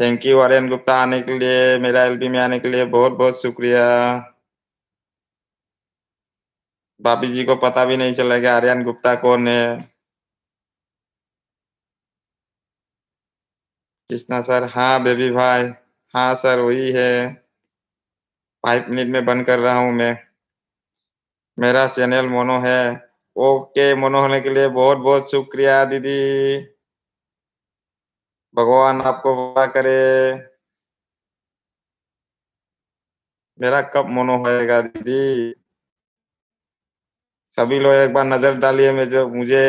Thank you Aryan Gupta आने के लिए, मेरा एलबी में आने के लिए बहुत बहुत शुक्रिया। भाभी जी को पता भी नहीं चलेगा आर्यन गुप्ता कौन है। कृष्णा सर, हाँ बेबी भाई, हाँ सर वही है। 5 मिनट में बंद कर रहा हूँ मैं। मेरा चैनल मोनो है। ओके, मोनो होने के लिए बहुत बहुत शुक्रिया दीदी। भगवान आपको भला करे। मेरा कब मोनो होएगा दीदी? सभी लोग एक बार नजर डालिए मैं जो मुझे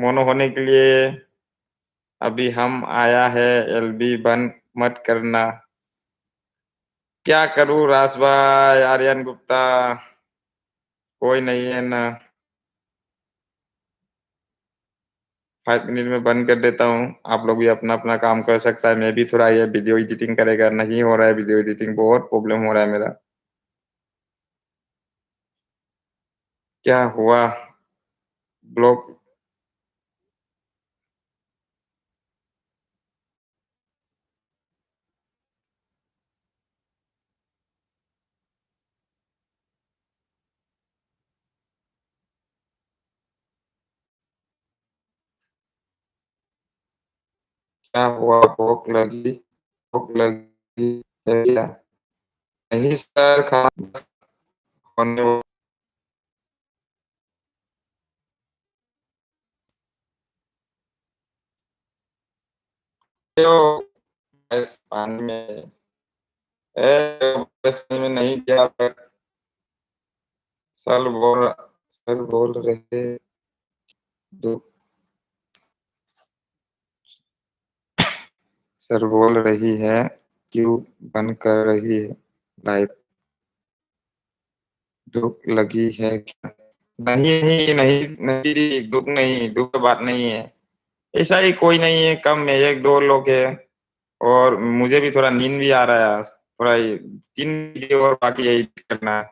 मोनो होने के लिए। अभी हम आया है एलबी बंद मत करना। क्या करूं राज भाई, आर्यन गुप्ता, कोई नहीं है ना। 5 मिनट में बंद कर देता हूँ। आप लोग भी अपना अपना काम कर सकता है। मैं भी थोड़ा ये वीडियो एडिटिंग करेगा, नहीं हो रहा है वीडियो एडिटिंग, बहुत प्रॉब्लम हो रहा है मेरा। क्या हुआ? ब्लॉक? क्या हुआ? भूख लगी? भूख लगी है क्या? नहीं सर, खाना होने वाले हो। बस पानी में बस पानी में नहीं किया सर बोल सर बोल रहे दो। सर बोल रही है क्यों बंद कर रही है लाइव? भूख लगी है क्या? नहीं नहीं नहीं नहीं, दुख नहीं, दुख की बात नहीं है। ऐसा ही कोई नहीं है, कम में एक दो लोग है। और मुझे भी थोड़ा नींद भी आ रहा है। थोड़ा 3 वीडियो और बाकी यही करना है।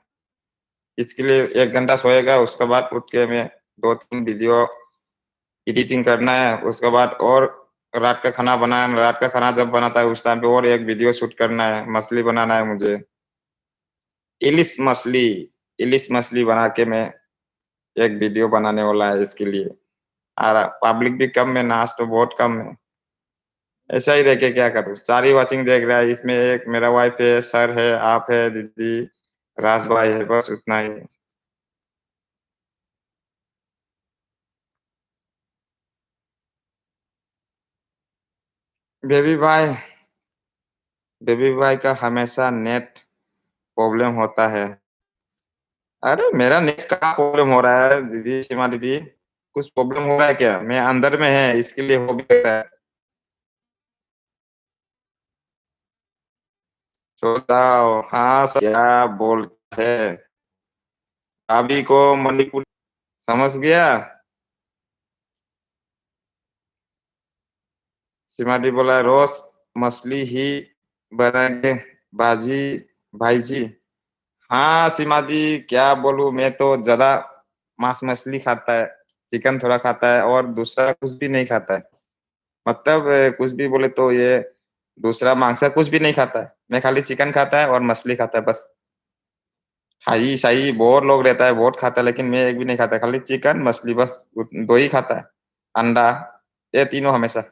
इसके लिए 1 घंटा सोएगा, उसके बाद उठ के मैं 2-3 वीडियो एडिटिंग करना है। उसके बाद और रात का खाना बनाना, रात का खाना जब बनाता है उस टाइम पे और एक वीडियो शूट करना है। मछली बनाना है मुझे, इलिश मछली। इलिश मछली बना के मैं एक वीडियो बनाने वाला है इसके लिए। और पब्लिक भी कम है ना, आज तो बहुत कम है। ऐसा ही रह के क्या करूँ? 4 ही वॉचिंग देख रहा है, इसमें एक मेरा वाइफ है, सर है, आप है, दीदी, राज भाई है, बस उतना ही। बेबी भाई, बेबी भाई का हमेशा नेट प्रॉब्लम होता है। अरे मेरा नेट कहाँ प्रॉब्लम हो रहा है दीदी, सीमा दीदी? कुछ प्रॉब्लम हो रहा है क्या? मैं अंदर में है, इसके लिए हो भी सकता है। बताओ हाँ सर, क्या बोल है? अभी को मणिपुर समझ गया। सीमा दी बोला रोज मछली ही बनाएंगे बाजी भाई जी। हाँ सीमा दी, क्या बोलूं, मैं तो ज्यादा मांस मछली खाता है, चिकन थोड़ा खाता है और दूसरा कुछ भी नहीं खाता है। मतलब कुछ भी बोले तो ये दूसरा मांस कुछ भी नहीं खाता है। मैं खाली चिकन खाता है और मछली खाता है बस। हाई सही बहुत लोग रहता है बहुत खाता है, लेकिन मैं एक भी नहीं खाता, खाली चिकन मछली बस। दो ही खाता है, अंडा, ये तीनों हमेशा।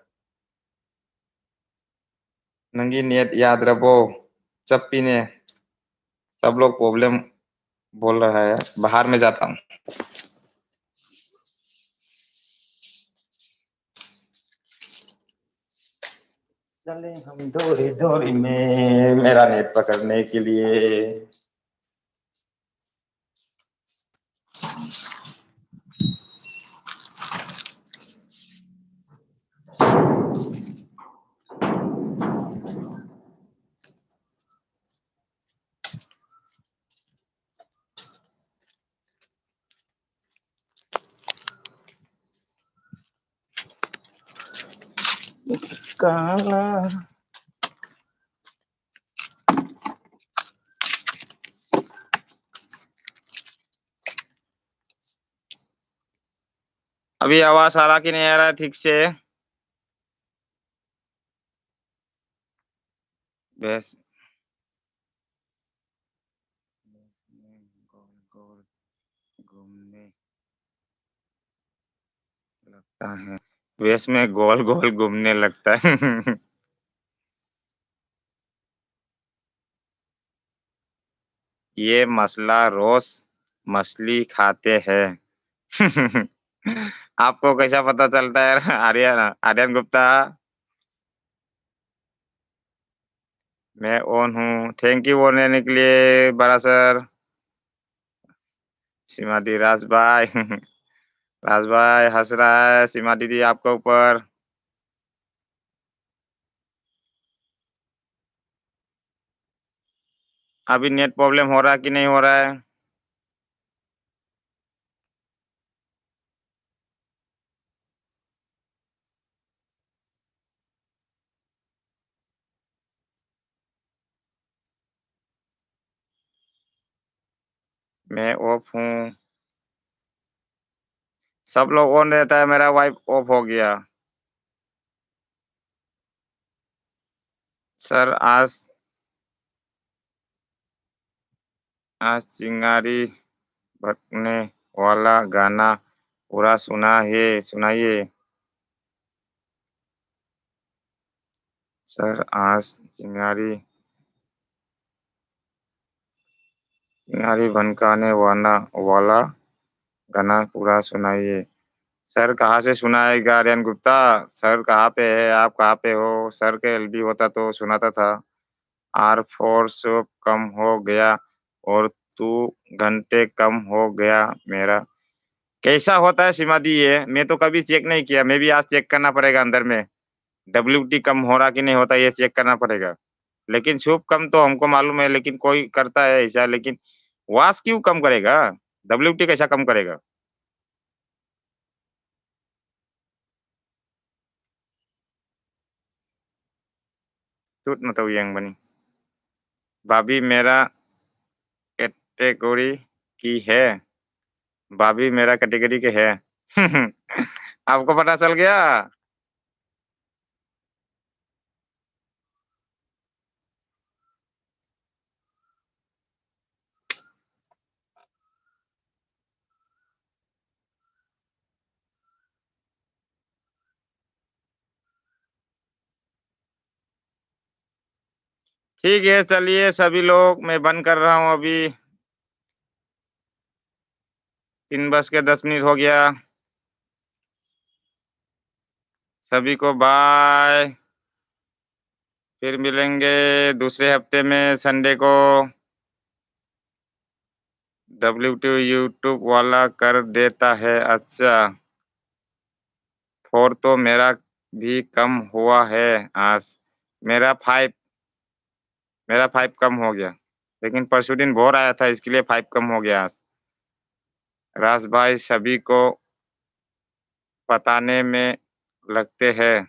नंगी नियत याद रखो, चप्पी ने सब लोग प्रॉब्लम बोल रहा है, बाहर में जाता हूँ। चले हम दौड़ी दौड़ी में मेरा नेट पकड़ने के लिए। काला अभी आवाज आ रहा कि नहीं आ रहा है ठीक से? बस गोल गोल घूमने लगता है, वेश में गोल गोल घूमने लगता है। ये मसला रोज मछली खाते हैं। आपको कैसा पता चलता है आर्यन आर्यन गुप्ता? मैं ऑन हूँ। थैंक यू बोलने के लिए बड़ा सर। सीमा दी राज भाई राज भाई हंस रहा है सीमा दीदी आपके ऊपर। अभी नेट प्रॉब्लम हो रहा है कि नहीं हो रहा है? मैं ऑफ हूँ। सब लोग ऑन रहता है, मेरा वाइफ ऑफ हो गया। सर आज आज चिंगारी भटकने वाला गाना पूरा सुना है, सुनाइए। सर आज चिंगारी भनकाने वाला गाना पूरा सुनाइए। सर कहाँ से सुनाएगा आर्यन गुप्ता? सर कहाँ पे है? आप कहाँ पे हो? सर के एलबी होता तो सुनाता था। आर फोर सब कम हो गया और तू घंटे कम हो गया मेरा। कैसा होता है सीमा दी ये? मैं तो कभी चेक नहीं किया, मैं भी आज चेक करना पड़ेगा अंदर में। WT कम हो रहा कि नहीं होता ये चेक करना पड़ेगा। लेकिन शुभ कम तो हमको मालूम है, लेकिन कोई करता है ऐसा, लेकिन वास क्यों कम करेगा? WT कैसा कम करेगा? टूट न तो यंग बनी। भाभी मेरा कैटेगरी की है। भाभी मेरा कैटेगरी के है आपको पता चल गया? ठीक है चलिए सभी लोग, मैं बंद कर रहा हूँ अभी। 3:10 हो गया। सभी को बाय। फिर मिलेंगे दूसरे हफ्ते में संडे को। WT यूट्यूब वाला कर देता है अच्छा। फोर तो मेरा भी कम हुआ है आज। मेरा फाइव मेरा 5 कम हो गया। लेकिन परसों दिन भोर आया था, इसके लिए 5 कम हो गया आज। राज भाई सभी को बताने में लगते हैं।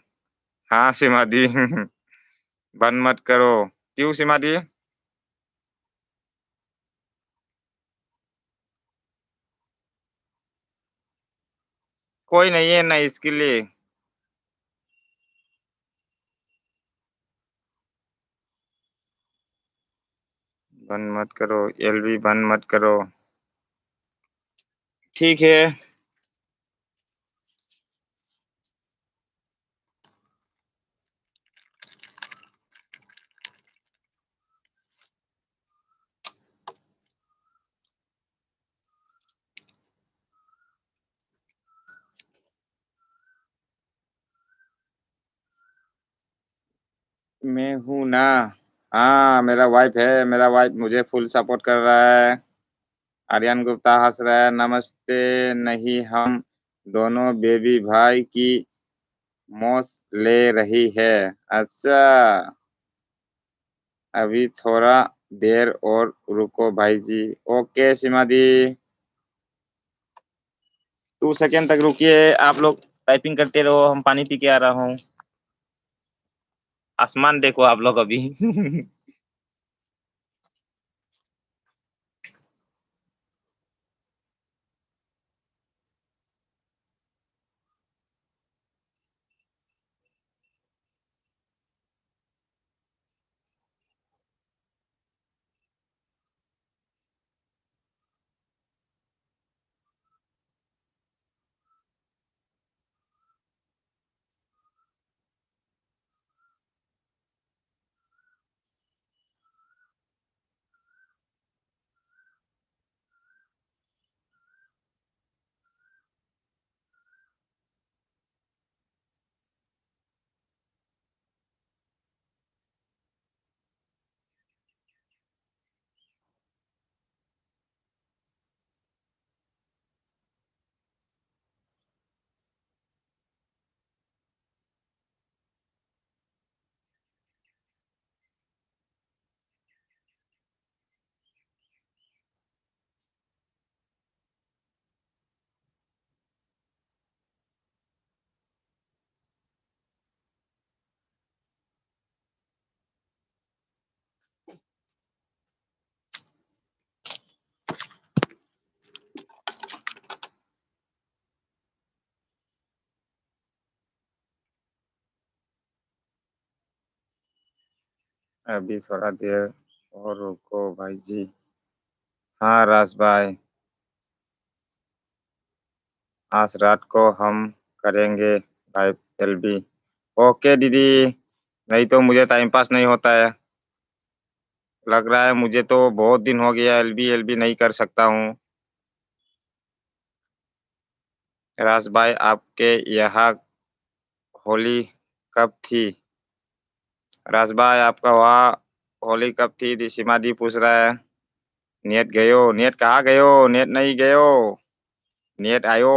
हाँ सिमा दी बंद मत करो। क्यों सिमा दी? कोई नहीं है ना इसके लिए। बंद मत करो। LB बंद मत करो। ठीक है। मैं हूं ना। हाँ मेरा वाइफ है, मेरा वाइफ मुझे फुल सपोर्ट कर रहा है। आर्यन गुप्ता हंस रहा है। नमस्ते। नहीं हम दोनों बेबी भाई की मौज ले रही है। अच्छा। अभी थोड़ा देर और रुको भाई जी। ओके सीमा दी। 2 सेकेंड तक रुकिए, आप लोग टाइपिंग करते रहो, हम पानी पी के आ रहा हूँ। आसमान देखो आप लोग अभी अभी थोड़ा देर और रुको भाई जी। हाँ राज भाई, आज रात को हम करेंगे भाई एलबी। ओके दीदी, नहीं तो मुझे टाइम पास नहीं होता है। लग रहा है मुझे तो बहुत दिन हो गया एलबी एलबी नहीं कर सकता हूँ। राज भाई आपके यहाँ होली कब थी? राज भाई आपका वहाँ होली कब थी? सीमा दी पूछ रहा है। नेट गयो, नेट कहाँ गयो? नेट नहीं गयो, नेट आयो।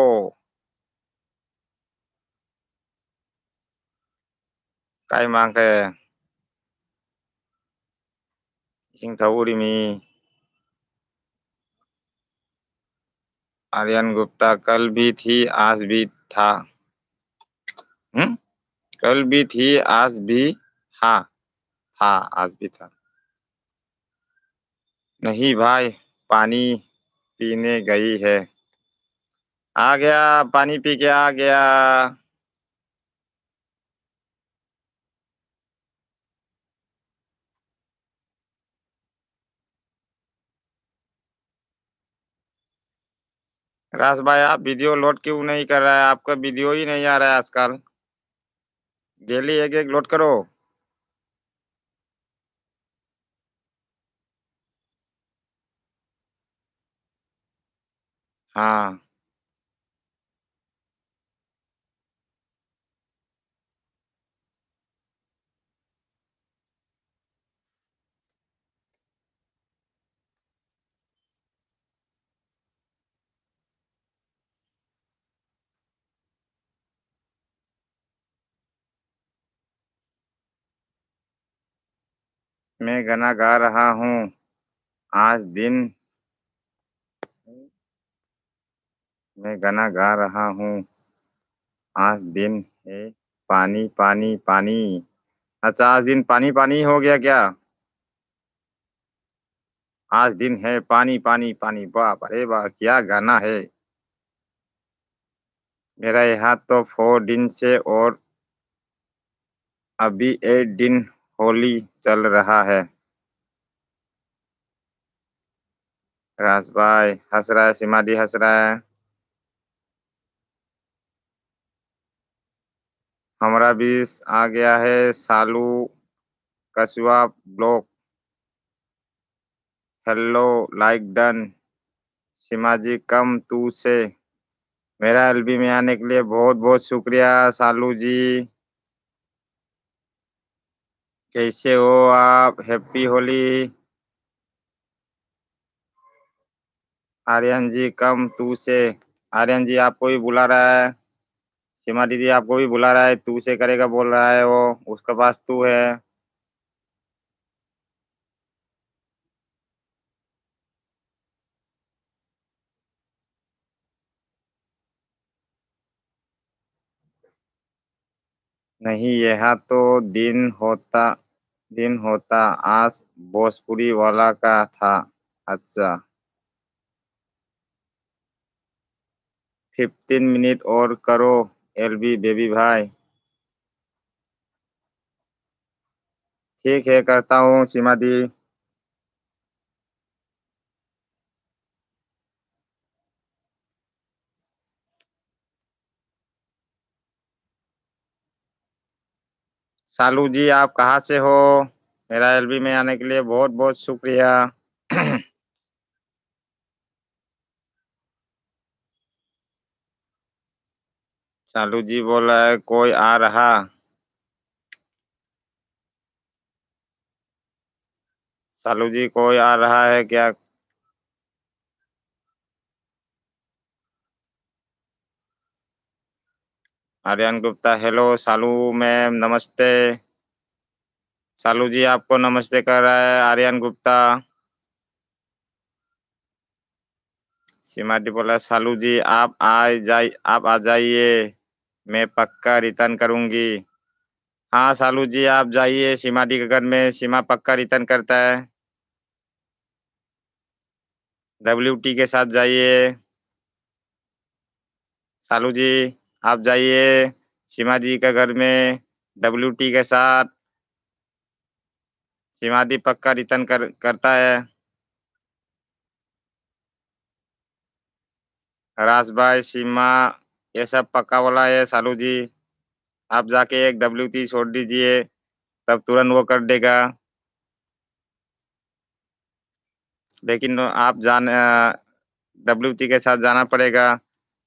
काय मांग है सिंह थऊरी में। आर्यन गुप्ता कल भी थी आज भी था। हम्म, कल भी थी आज भी। हाँ था, आज भी था। नहीं भाई, पानी पीने गई है। आ गया, पानी पी के आ गया। राज भाई आप वीडियो लोड क्यों नहीं कर रहा है? आपका वीडियो ही नहीं आ रहा है आजकल। डेली एक एक लोड करो। हाँ, मैं गाना गा रहा हूँ। आज दिन मैं गाना गा रहा हूँ। आज दिन है पानी पानी पानी। अच्छा, आज दिन पानी पानी हो गया क्या? आज दिन है पानी पानी पानी। बाप अरे वाह, क्या गाना है। मेरा यहाँ तो 4 दिन से और अभी 8 दिन होली चल रहा है। राज भाई हंस रहा है, सिमाडी हंस रहा है। हमारा भी आ गया है सालू कस्बा blog. Hello, like done. Simaji come तू से। मेरा एलबी में आने के लिए बहुत बहुत शुक्रिया सालू जी। कैसे हो आप? हैप्पी होली। आर्यन जी कम तू से। आर्यन जी आपको भी बुला रहा है। सीमा दीदी आपको भी बुला रहा है, तू से करेगा बोल रहा है वो। उसके पास तू है। नहीं, यह तो दिन होता आज भोजपुरी वाला का था। अच्छा, 15 मिनट और करो एलबी बेबी भाई। ठीक है, करता हूँ सीमा दी। सालू जी आप कहाँ से हो? मेरा एलबी में आने के लिए बहुत बहुत शुक्रिया। सालू जी बोल रहा है कोई आ रहा। सालू जी कोई आ रहा है क्या? आर्यन गुप्ता हेलो सालू मैम नमस्ते। सालू जी आपको नमस्ते कर रहा है आर्यन गुप्ता। सीमा दी बोला सालू जी आप आ जाइए, मैं पक्का रिटर्न करूंगी। हाँ सालू जी आप जाइए सीमा दी के घर में, सीमा पक्का रिटर्न करता है। WT के साथ जाइए। सालू जी आप जाइए सीमा जी के घर में, WT के साथ। सिमादी पक्का रिटर्न करता है। रास भाई सीमा ये सब पक्का वाला है सालू जी। आप जाके एक WT छोड़ दीजिए, तब तुरंत वो कर देगा। लेकिन आप WT के साथ जाना पड़ेगा।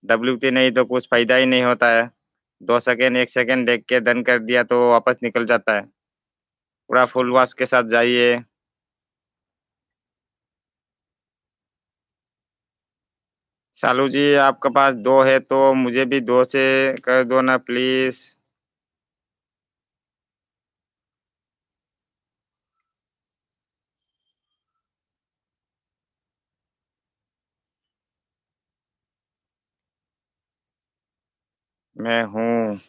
WT नहीं तो कुछ फायदा ही नहीं होता है। 2 सेकेंड 1 सेकेंड देख के डन कर दिया तो वापस निकल जाता है। पूरा फुल वॉश के साथ जाइए। सालू जी आपके पास 2 है तो मुझे भी 2 से कर दो ना प्लीज। मैं हूँ।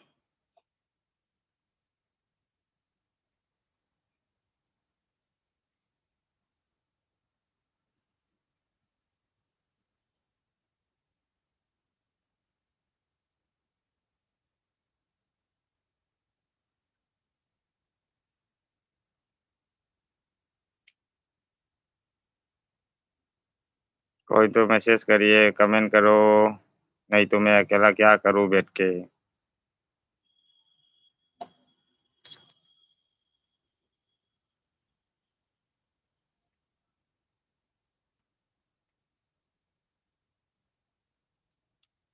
कोई तो मैसेज करिए, कमेंट करो, नहीं तो मैं अकेला क्या करूँ बैठ के।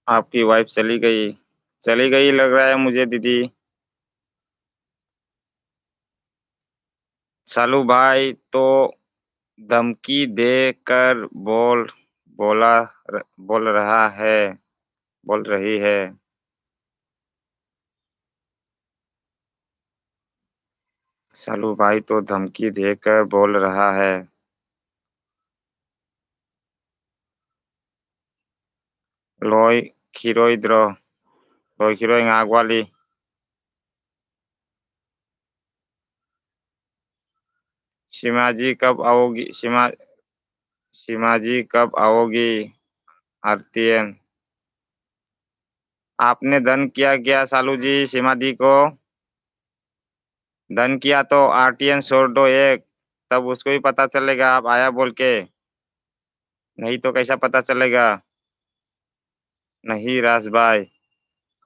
आपकी वाइफ चली गई, चली गई लग रहा है मुझे दीदी। सालू भाई तो धमकी दे कर बोला बोल रहा है, बोल रही है। सालू भाई तो धमकी देकर बोल रहा है। लोई खीरो इधर, लोई खीरो आग वाली। सीमा जी कब आओगी? सीमा जी कब आओगी? आरतीएन आपने धन किया क्या सालू जी? सीमा दी को धन किया तो RTN छोड़ दो एक, तब उसको भी पता चलेगा आप आया बोल के। नहीं तो कैसा पता चलेगा? नहीं रास भाई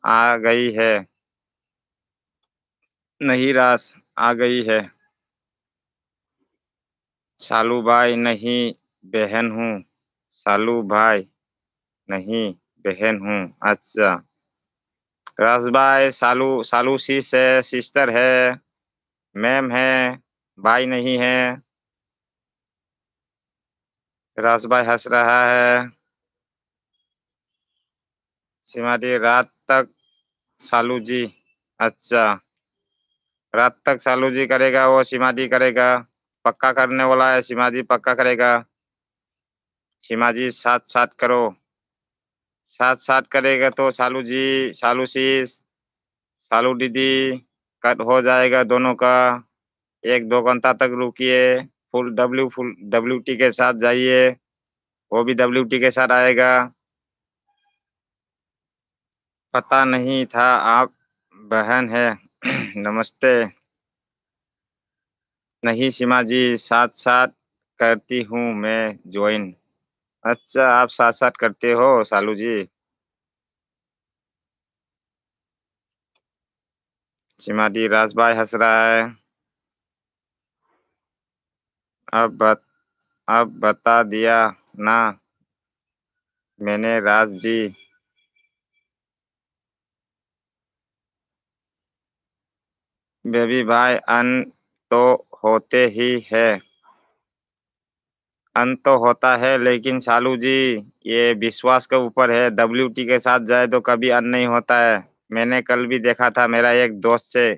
आ गई है। नहीं रास आ गई है। सालू भाई नहीं बहन हूँ। सालू भाई नहीं बहन हूँ। अच्छा रास भाई सालू सालू sis है, सिस्टर है, मैम है, भाई नहीं है। रास भाई हंस रहा है। सिमारी रात तक सालू जी। अच्छा रात तक सालू जी करेगा, वो सिमाजी करेगा। पक्का करने वाला है, सिमाजी पक्का करेगा। सिमाजी साथ साथ करो। साथ साथ करेगा तो सालू जी, सालू sis, सालू दीदी कट हो जाएगा दोनों का। 1-2 घंटा तक रुकिए। फुल WT के साथ जाइए। वो भी WT के साथ आएगा। पता नहीं था आप बहन है। नमस्ते। नहीं सीमा जी साथ साथ करती हूँ मैं ज्वाइन। अच्छा आप साथ साथ करते हो सालू जी। सीमा दी राज भाई हंस रहा है। अब बत, अब बता दिया ना मैंने राज जी। बेबी भाई अन तो होते ही है। अन तो होता है लेकिन सालू जी ये विश्वास के ऊपर है। WT के साथ जाए तो कभी अन नहीं होता है। मैंने कल भी देखा था, मेरा एक दोस्त से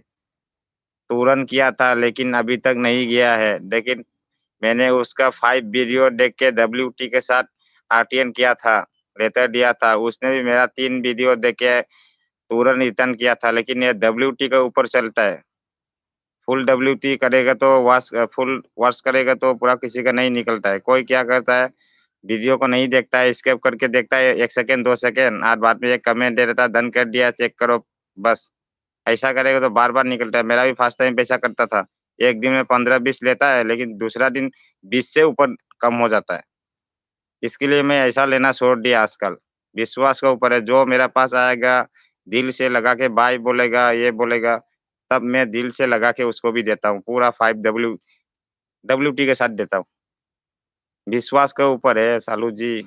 तुरंत किया था लेकिन अभी तक नहीं गया है। लेकिन मैंने उसका 5 वीडियो देख के WT के साथ RTN किया था, लेटर दिया था। उसने भी मेरा 3 वीडियो देख के तुरंत रिटर्न किया था। लेकिन ये WT के ऊपर चलता है। फुल WT करेगा तो वॉश, फुल वॉश करेगा तो पूरा किसी का नहीं निकलता है। कोई क्या करता है, वीडियो को नहीं देखता है, स्किप करके देखता है 1 सेकेंड 2 सेकेंड और बाद में एक कमेंट दे देता है डन कर दिया चेक करो बस। ऐसा करेगा तो बार बार निकलता है। मेरा भी फर्स्ट टाइम पे ऐसा करता था। एक दिन में 15-20 लेता है, लेकिन दूसरा दिन 20 से ऊपर कम हो जाता है। इसके लिए मैं ऐसा लेना छोड़ दिया आजकल। विश्वास के ऊपर है, जो मेरे पास आएगा, दिल से लगा के बाय बोलेगा, ये बोलेगा, तब मैं दिल से लगा के उसको भी देता हूँ। पूरा 5 डब्ल्यूटी के साथ देता हूँ। विश्वास के ऊपर है सालू जी।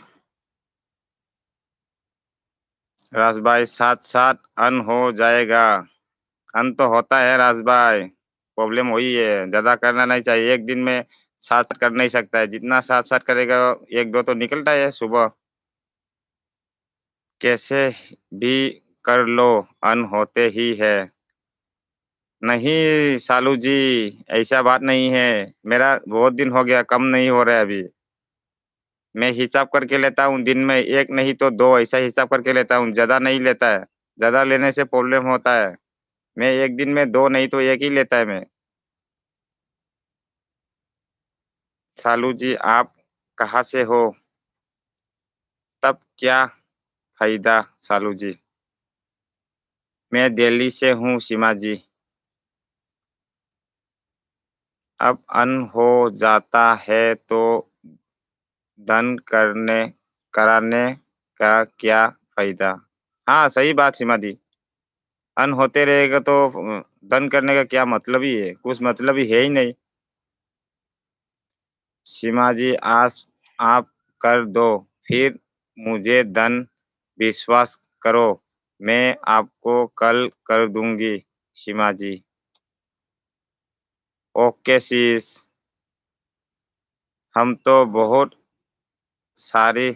राज भाई, साथ-साथ अन हो जाएगा। अन तो होता है राज भाई, प्रॉब्लम वही है, ज़्यादा करना नहीं चाहिए। एक दिन में 7 कर नहीं सकता है, जितना 7-7 करेगा 1-2 तो निकलता है सुबह। कैसे भी कर लो, अन होते ही है। नहीं सालू जी, ऐसा बात नहीं है। मेरा बहुत दिन हो गया, कम नहीं हो रहा है अभी। मैं हिसाब करके लेता हूँ, दिन में 1 नहीं तो 2 ऐसा हिसाब करके लेता हूँ, ज़्यादा नहीं लेता है। ज़्यादा लेने से प्रॉब्लम होता है। मैं 1 दिन में 2 नहीं तो 1 ही लेता है मैं। सालू जी, आप कहाँ से हो? तब क्या फ़ायदा सालू जी? मैं दिल्ली से हूँ सीमा जी। अब अन हो जाता है तो धन कराने का क्या फ़ायदा? हाँ, सही बात सीमा जी। अन होते रहेगा तो धन करने का क्या मतलब ही है? कुछ मतलब ही है ही नहीं। सीमा जी, आस आप कर दो, फिर मुझे धन विश्वास करो, मैं आपको कल कर दूँगी सीमा जी। ओके सिस, हम तो बहुत सारी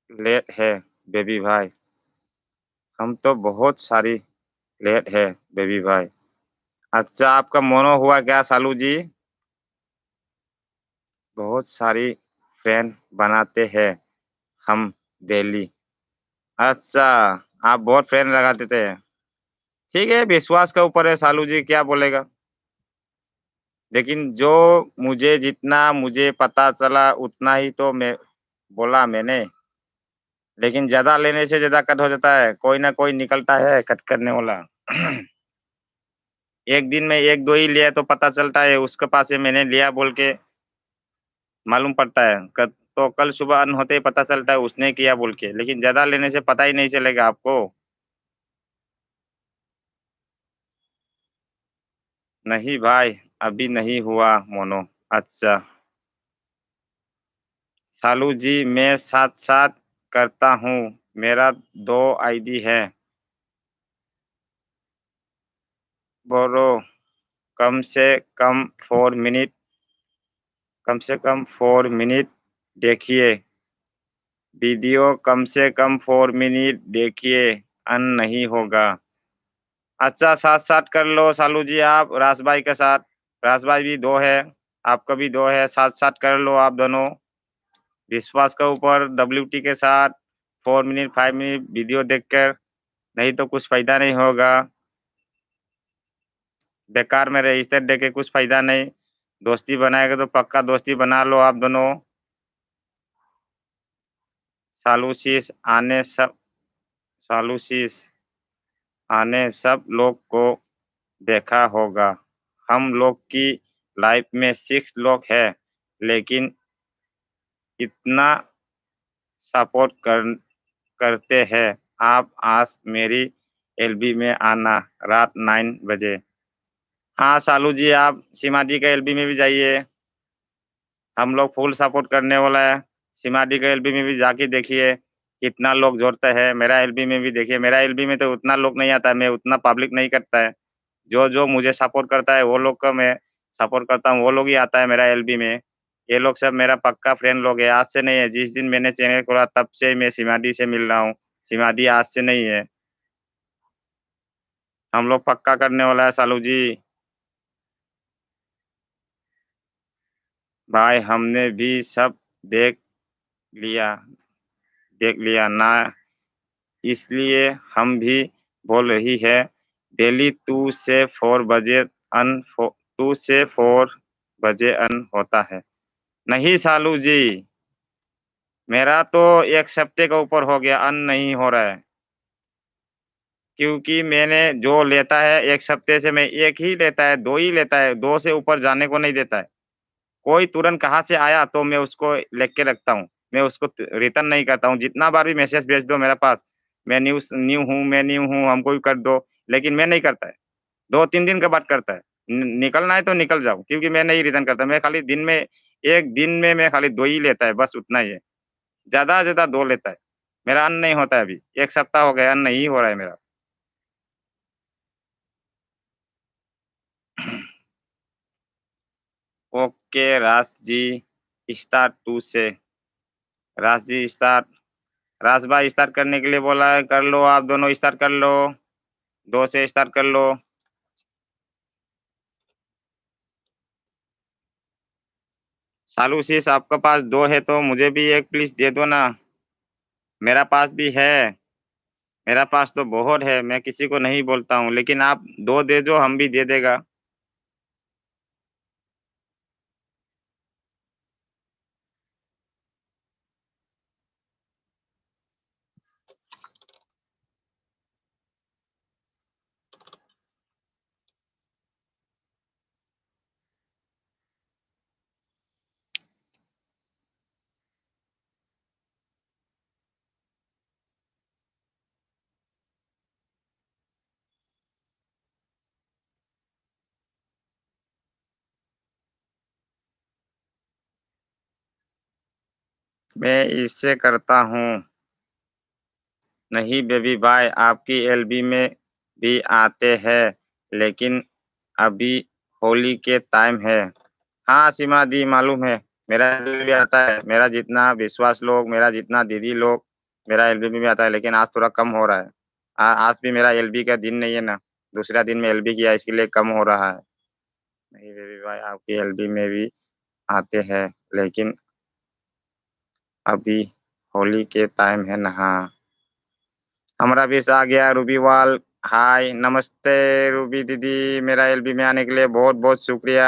लेट है बेबी भाई, हम तो बहुत सारी लेट है बेबी भाई। अच्छा, आपका मोनो हुआ क्या सालू जी? बहुत सारी फ्रेंड बनाते हैं हम डेली। अच्छा, आप बहुत फ्रेंड लगाते थे। ठीक है, विश्वास के ऊपर है सालू जी, क्या बोलेगा। लेकिन जो मुझे पता चला उतना ही तो मैं बोला मैंने। लेकिन ज़्यादा लेने से ज़्यादा कट हो जाता है, कोई ना कोई निकलता है कट करने वाला। एक दिन में 1-2 ही लिया तो पता चलता है, उसके पास से मैंने लिया बोल के मालूम पड़ता है। तो कल सुबह अन होते ही पता चलता है उसने किया बोल के, लेकिन ज़्यादा लेने से पता ही नहीं चलेगा आपको। नहीं भाई, अभी नहीं हुआ मोनो। अच्छा, सालू जी, मैं साथ-साथ करता हूँ, मेरा 2 आईडी है। बोलो, कम से कम 4 मिनट कम से कम 4 मिनट देखिए, वीडियो कम से कम 4 मिनट देखिए, अन नहीं होगा। अच्छा, साथ-साथ कर लो सालू जी आप रास भाई के साथ। रास भाई भी 2 है, आपका भी 2 है, साथ-साथ कर लो आप दोनों। विश्वास के ऊपर डब्ल्यूटी के साथ 4 मिनट 5 मिनट वीडियो देखकर, नहीं तो कुछ फ़ायदा नहीं होगा। बेकार में रजिस्टर देके कुछ फ़ायदा नहीं। दोस्ती बनाएगा तो पक्का दोस्ती बना लो आप दोनों। सालूसिस आने सब सालूसिस आने सब लोग को देखा होगा। हम लोग की लाइफ में 6 लोग हैं, लेकिन इतना सपोर्ट करते हैं। आप आज मेरी एलबी में आना रात 9 बजे। हाँ, सालू जी आप सीमा दी के एलबी में भी जाइए। हम लोग फुल सपोर्ट करने वाला है। सीमा दी के एलबी में भी जाके देखिए, कितना लोग जोड़ता है। मेरा एलबी में भी देखिए, मेरा एलबी में तो उतना लोग नहीं आता है, मैं उतना पब्लिक नहीं करता है। जो मुझे सपोर्ट करता है वो लोग को मैं सपोर्ट करता हूँ, वो लोग ही आता है मेरा एलबी में। ये लोग सब मेरा पक्का फ्रेंड लोग है, आज से नहीं है। जिस दिन मैंने चैनल खोला तब से मैं सिमादी से मिल रहा हूँ। सिमादी आज से नहीं है। हम लोग पक्का करने वाला है सालू जी। भाई हमने भी सब देख लिया देख लिया ना, इसलिए हम भी बोल रही है डेली 2 से 4 बजे अन होता है। नहीं सालू जी, मेरा तो 1 हफ्ते का ऊपर हो गया, अन नहीं हो रहा है। क्योंकि मैंने जो लेता है 1 हफ्ते से मैं 1 ही लेता है, 2 ही लेता है, 2 से ऊपर जाने को नहीं देता है। कोई तुरंत कहाँ से आया तो मैं उसको लिख के रखता हूँ। मैं उसको रिटर्न नहीं करता हूँ। जितना बार भी मैसेज भेज दो मेरे पास, मैं न्यू हूँ, हमको भी कर दो, लेकिन मैं नहीं करता है। 2-3 दिन के बाद करता है। निकलना है तो निकल जाओ, क्योंकि मैं नहीं रिटर्न करता। मैं खाली दिन में 1 दिन में मैं खाली 2 ही लेता है, बस उतना ही है। ज़्यादा से ज़्यादा 2 लेता है। मेरा अन्न नहीं होता है अभी, 1 सप्ताह हो गया, अन्न नहीं हो रहा है मेरा। ओके राज जी, स्टार्ट 2 से। राज जी स्टार्ट। राज भाई स्टार्ट करने के लिए बोला है, कर लो, आप दोनों स्टार्ट कर लो। 2 से स्टार्ट कर लो। सालू शीष आपके पास 2 है तो मुझे भी 1 प्लीज दे दो ना। मेरा पास भी है। मेरा पास तो बहुत है, मैं किसी को नहीं बोलता हूँ, लेकिन आप 2 दे दो, हम भी दे देगा। मैं इससे करता हूँ। नहीं बेबी भाई, आपकी एलबी में भी आते हैं, लेकिन अभी होली के टाइम है। हाँ सीमा दी, मालूम है। मेरा एलबी भी आता है, मेरा जितना विश्वास लोग, मेरा जितना दीदी लोग, मेरा एलबी में भी आता है, लेकिन आज थोड़ा कम हो रहा है। आज भी मेरा एलबी का दिन नहीं है ना, दूसरा दिन में एलबी किया, इसके लिए कम हो रहा है। नहीं बेबी भाई, आपकी एलबी में भी आते हैं, लेकिन अभी होली के टाइम है ना। हाँ, हमारा बीस आ गया। रूबी वाल, हाय नमस्ते। रूबी दीदी, मेरा एलबी में आने के लिए बहुत बहुत शुक्रिया।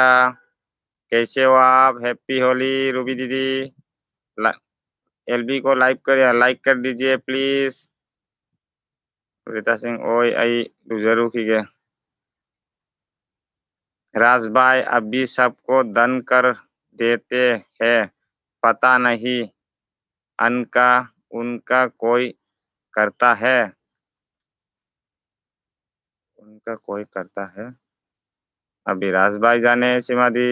कैसे हो आप? हैप्पी होली रूबी दीदी। एलबी को लाइक कर दीजिए प्लीज। रीता सिंह, ओए आई जरूर की गए। राज भाई अभी सबको दन कर देते हैं, पता नहीं अनका उनका कोई करता है। उनका कोई करता है, अभी राज भाई जाने। सीमा दी,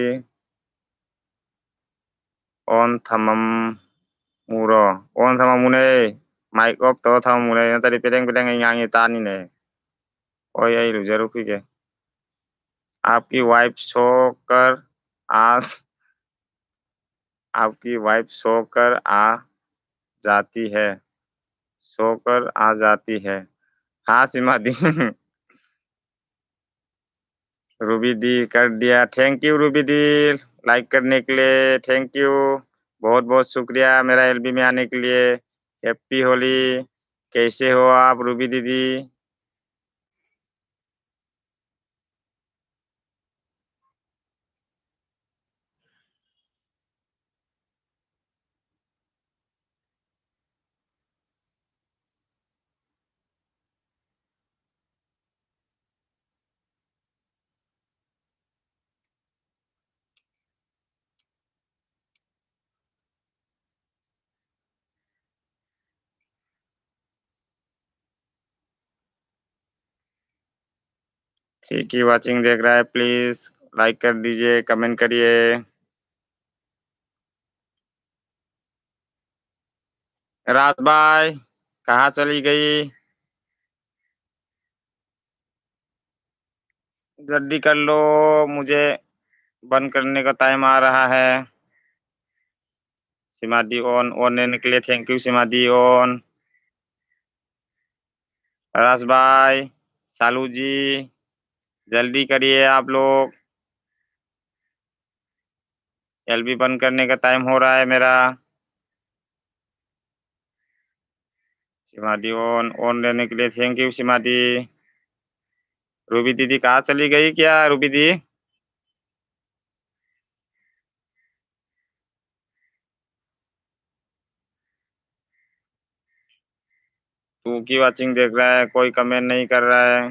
on thamamuro, on thamamune, mic off to thamamune, na tadi pedeng pedeng nyanyi tani ne। ओ यही रुझे रुकी के। आपकी वाइफ सोकर आ आपकी वाइफ सोकर आ जाती है। सोकर आ जाती है। हाँ सीमा दी। रूबी दी कर दिया, thank you Ruby the. Like करने के लिए थैंक यू। बहुत बहुत शुक्रिया मेरा एलबी में आने के लिए। हैप्पी होली। कैसे हो आप रूबी दीदी? ठीक ही वाचिंग देख रहा है, प्लीज लाइक कर दीजिए, कमेंट करिए। रात बाय, कहाँ चली गई? जल्दी कर लो, मुझे बंद करने का टाइम आ रहा है। सिमादी ऑन लेने के लिए थैंक यू सिमादी ऑन। राज भाई, सालू जी, जल्दी करिए आप लोग। एलबी बंद करने का टाइम हो रहा है मेरा। सिमादी ऑन लेने के लिए थैंक यू सिमादी। रूबी दीदी कहाँ चली गई क्या रूबी दी? तू की वाचिंग देख रहा है, कोई कमेंट नहीं कर रहा है।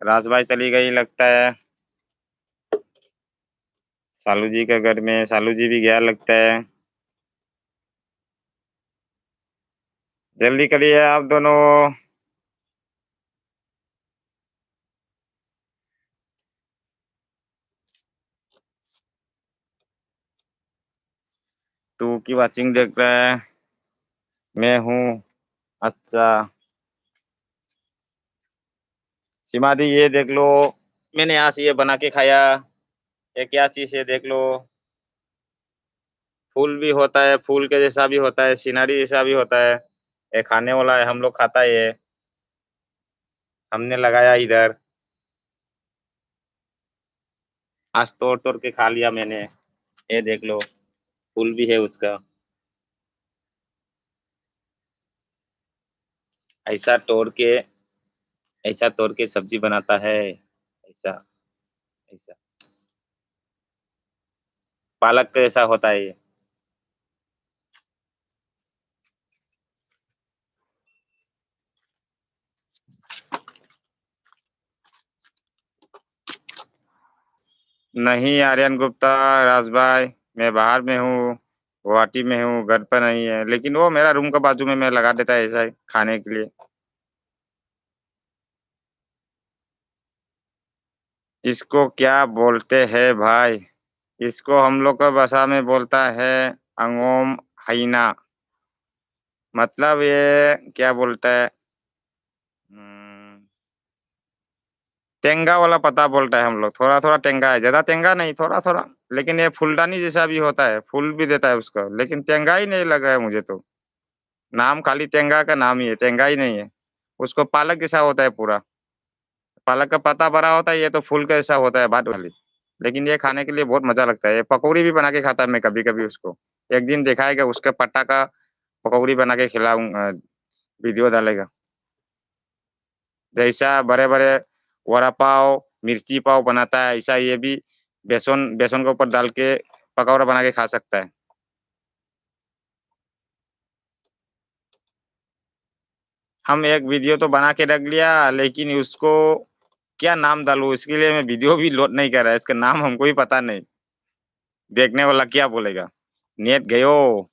राज भाई चली गई लगता है सालू जी के घर में। सालू जी भी गया लगता है। जल्दी करिए आप दोनों। तू की वाचिंग देख रहा है। मैं हूँ। अच्छा सीमा दी, ये देख लो, मैंने आज ये बना के खाया। ये क्या चीज है देख लो। फूल भी होता है, फूल के जैसा भी होता है, सिनारी जैसा भी होता है। ये खाने वाला है, हम लोग खाता है ये। हमने लगाया इधर। आज तोड़ तोड़ के खा लिया मैंने। ये देख लो, फूल भी है उसका। ऐसा तोड़ के, ऐसा तोड़ के सब्जी बनाता है। ऐसा, ऐसा पालक का जैसा होता है ये। नहीं आर्यन गुप्ता, राज भाई, मैं बाहर में हूँ। गुवाहाटी में हूँ, घर पर नहीं है, लेकिन वो मेरा रूम का बाजू में मैं लगा देता है ऐसा ही खाने के लिए। इसको क्या बोलते हैं भाई? इसको हम लोग का भाषा में बोलता है अंगोम हाइना। मतलब ये क्या बोलता है, हम्म, टेंगा वाला पता बोलता है हम लोग। थोड़ा थोड़ा टेंगा है, ज्यादा टेंगा नहीं, थोड़ा थोड़ा। लेकिन ये फूलदानी जैसा भी होता है, फूल भी देता है उसका, लेकिन टेंगा ही नहीं लग रहा है मुझे तो। नाम खाली टेंगा का नाम ही है, टेंगा ही नहीं है। उसको पालक जैसा होता है पूरा। पालक का पत्ता बड़ा होता है, ये तो फूल का जैसा होता है बात वाली। लेकिन ये खाने के लिए बहुत मजा लगता है। ये पकौड़ी भी बना के खाता है मैं कभी कभी उसको। एक दिन दिखाएगा उसके पत्ता का पकौड़ी बना के खिलाऊंगा, वीडियो डालेगा। जैसा बड़े बड़े वड़ा पाव, मिर्ची पाव बनाता है, ऐसा ये भी बेसन बेसन के ऊपर डाल के पकौड़ा बना के खा सकता है। हम एक वीडियो तो बना के रख लिया, लेकिन उसको क्या नाम डालूं, इसके लिए मैं वीडियो भी लोड नहीं कर रहा है। इसका नाम हमको ही पता नहीं। देखने वाला क्या बोलेगा? नेट गयो,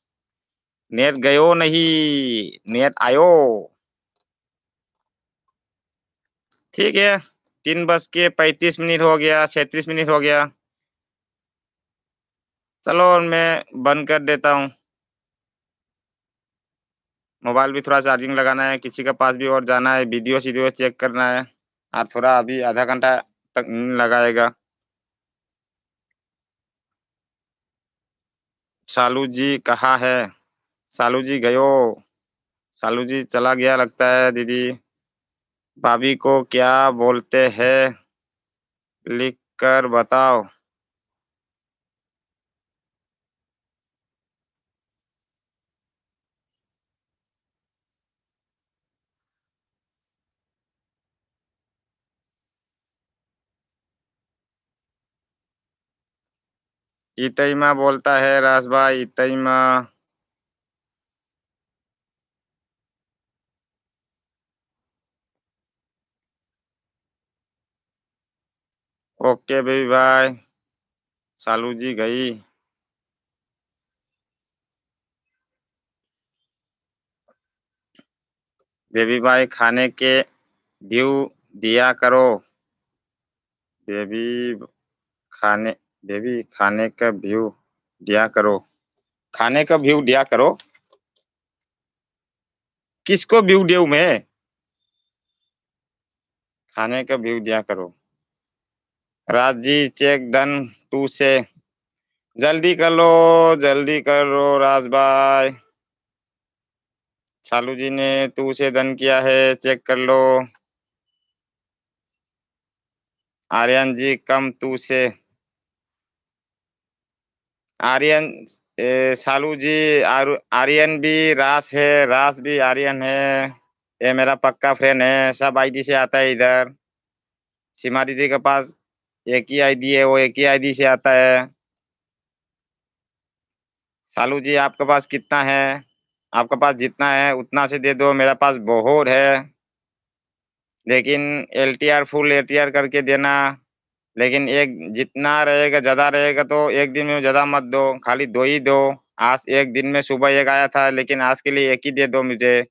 नेट गयो नहीं, नेट आयो। ठीक है, 3:35 हो गया, 36 मिनट हो गया। चलो मैं बंद कर देता हूँ। मोबाइल भी थोड़ा चार्जिंग लगाना है, किसी के पास भी और जाना है, वीडियो सीडियो चेक करना है। और थोड़ा अभी आधा घंटा तक लगाएगा। सालू जी कहाँ है? सालू जी गयो। सालू जी चला गया लगता है दीदी। भाभी को क्या बोलते हैं, लिख कर बताओ। इतईमा बोलता है रास भाई, इतईमा। ओके बेबी भाई। सालू जी गई। बेबी भाई खाने के व्यू दिया करो। बेबी खाने, बेबी खाने का व्यू दिया करो। खाने का व्यू दिया करो। किसको व्यू दूं मैं? खाने का व्यू दिया करो। Raj ji check done to से। जल्दी कर लो, जल्दी कर लो राज भाई। सालू जी ने तू से डन किया है, चेक कर लो। आर्यन जी कम तू से। आर्यन, सालू जी, आर्यन भी रास है, रास भी आर्यन है। ये मेरा पक्का फ्रेंड है, सब आईडी से आता है इधर। सीमा दीदी के पास एक ही आईडी है, वो एक ही आईडी से आता है। सालू जी आपके पास कितना है? आपके पास जितना है उतना से दे दो, मेरे पास बहुत है। लेकिन LTR फुल LTR करके देना। लेकिन एक जितना रहेगा ज्यादा रहेगा तो एक दिन में ज्यादा मत दो, खाली दो ही दो। आज एक दिन में सुबह एक आया था, लेकिन आज के लिए एक ही दे दो मुझे।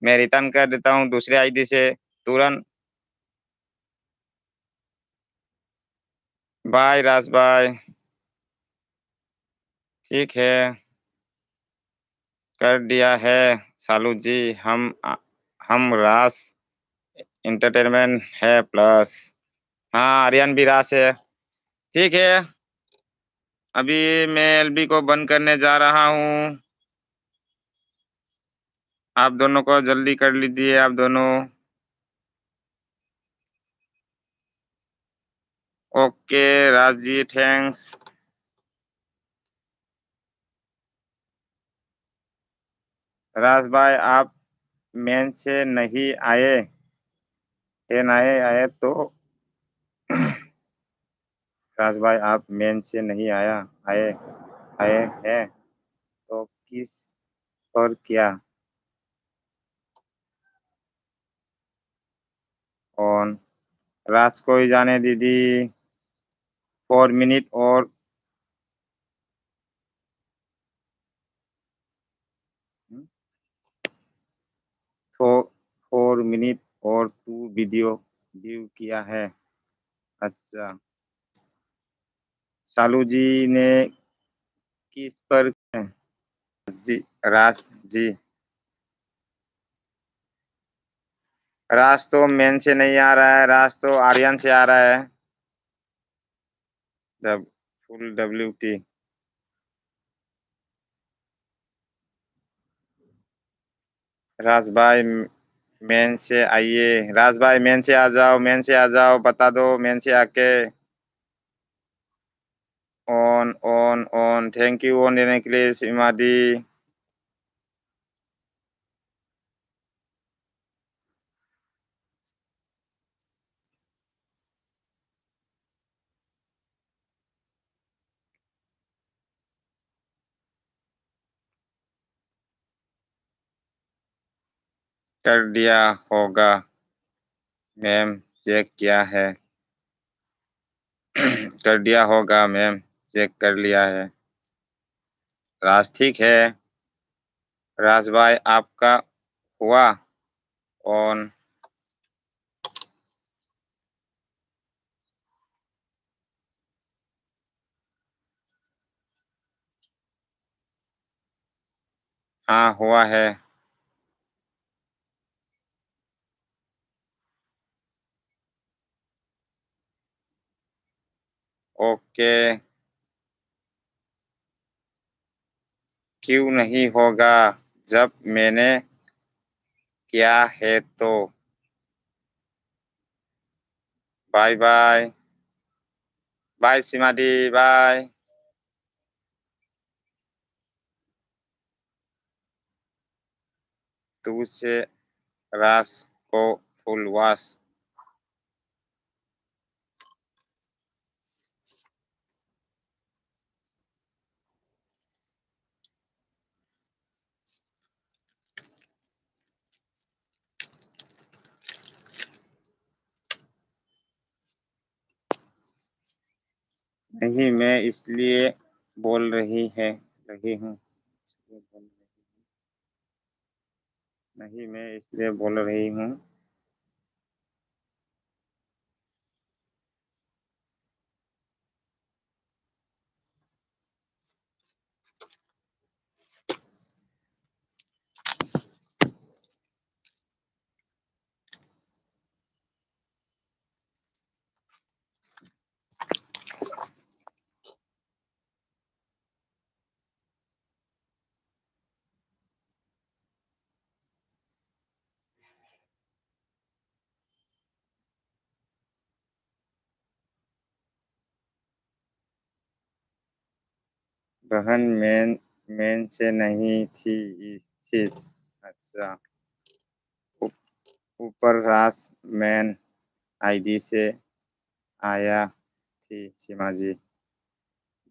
मैं रिटर्न कर देता हूँ दूसरे ID से तुरंत। बाय राज भाई। ठीक है, कर दिया है सालू जी। हम रास एंटरटेनमेंट है प्लस। हाँ, आर्यन भी रास है। ठीक है, अभी मैं LB को बंद करने जा रहा हूँ। आप दोनों को जल्दी कर लीजिए, आप दोनों। Okay Raj ji, thanks. राज भाई आप मेन से नहीं आए है? नहीं आए तो राज भाई आप मेन से नहीं आए आए हैं तो किस और क्या? कौन? राज को ही जाने दीदी। 4 मिनट और। तो 4 मिनट और तू वीडियो व्यू किया है? अच्छा। शालू जी ने किस पर? जी राज जी। राज तो मेन से नहीं आ रहा है, राज तो आर्यन से आ रहा है। Full WT। राज भाई मेन से आइए, राज भाई मेन से आ जाओ, मेन से आ जाओ, बता दो मेन से आके। On on on, thank you on देने के लिए सीमा दी। कर दिया होगा मैम, चेक किया है। कर दिया होगा मैम, चेक कर लिया है। राज ठीक है। राज भाई आपका हुआ ऑन? हाँ हुआ है। ओके। क्यों नहीं होगा जब मैंने किया है तो? Bye bye. बाय सीमा दी, बाय। तू से रास को फुल वॉश। नहीं मैं इसलिए बोल रही हूँ। नहीं मैं इसलिए बोल रही हूँ। बहन मेन से नहीं थी इस चीज। अच्छा। ऊपर रास मैन ID से आया थी सीमा जी,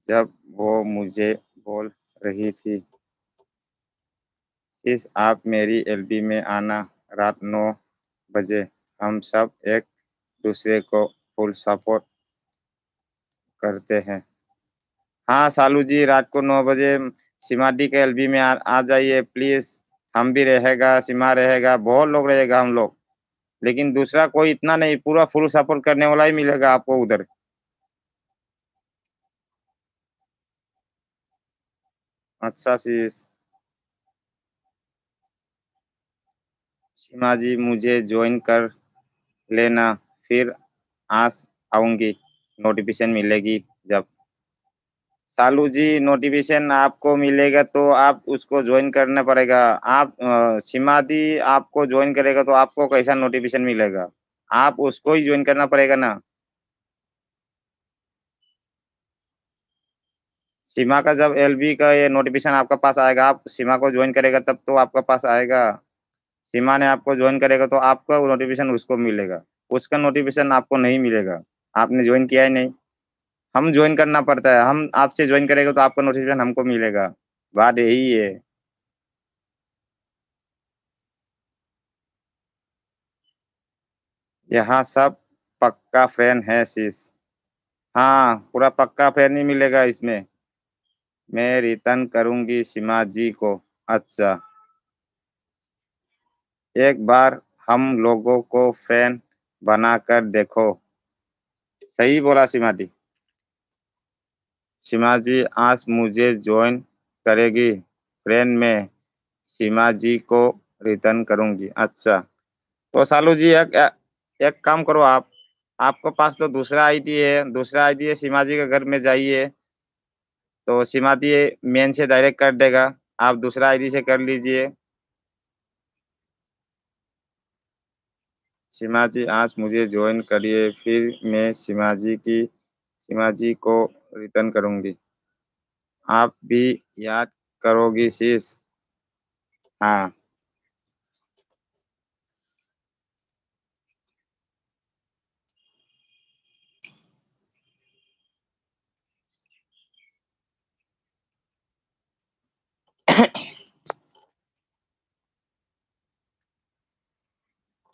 जब वो मुझे बोल रही थी। शीश, आप मेरी एलबी में आना रात 9 बजे। हम सब एक दूसरे को फुल सपोर्ट करते हैं। हाँ सालू जी, रात को 9 बजे सिमाडी के एलबी में आ जाइए प्लीज। हम भी रहेगा, सीमा रहेगा, बहुत लोग रहेगा हम लोग, लेकिन दूसरा कोई इतना नहीं, पूरा फुल सपोर्ट करने वाला ही मिलेगा आपको उधर। अच्छा शीश। सीमा जी, मुझे ज्वाइन कर लेना, फिर आस आऊंगी, नोटिफिकेशन मिलेगी जब। सालू जी, नोटिफिकेशन आपको मिलेगा तो आप उसको ज्वाइन करना पड़ेगा। आप सीमा दी आपको ज्वाइन करेगा तो आपको कैसा नोटिफिकेशन मिलेगा? आप उसको ही ज्वाइन करना पड़ेगा ना। सीमा का जब एलबी का ये नोटिफिकेशन आपका पास आएगा, आप सीमा को ज्वाइन करेगा तब तो आपका पास आएगा। सीमा ने आपको ज्वाइन करेगा तो आपका नोटिफिकेशन उसको मिलेगा, उसका नोटिफिकेशन आपको नहीं मिलेगा। आपने ज्वाइन किया ही नहीं। हम ज्वाइन करना पड़ता है, हम आपसे ज्वाइन करेगा तो आपका नोटिफिकेशन हमको मिलेगा। बात यही है। यहाँ सब पक्का फ्रेंड है शीश। हाँ, पूरा पक्का फ्रेंड ही मिलेगा इसमें। मैं रिटर्न करूंगी सीमा जी को। अच्छा, एक बार हम लोगों को फ्रेंड बनाकर देखो। सही बोला सीमा जी। सीमा जी आज मुझे ज्वाइन करेगी फ्रेंड में, सीमा जी को रिटर्न करूंगी। अच्छा, तो सालू जी एक काम करो आप, आपके पास तो दूसरा आईडी है, दूसरा आईडी है, सीमा जी के घर में जाइए तो सीमा जी मेन से डायरेक्ट कर देगा। आप दूसरा आईडी से कर लीजिए। सीमा जी आज मुझे ज्वाइन करिए, फिर मैं सीमा जी को रिटर्न करूंगी। आप भी याद करोगी शीश। हाँ।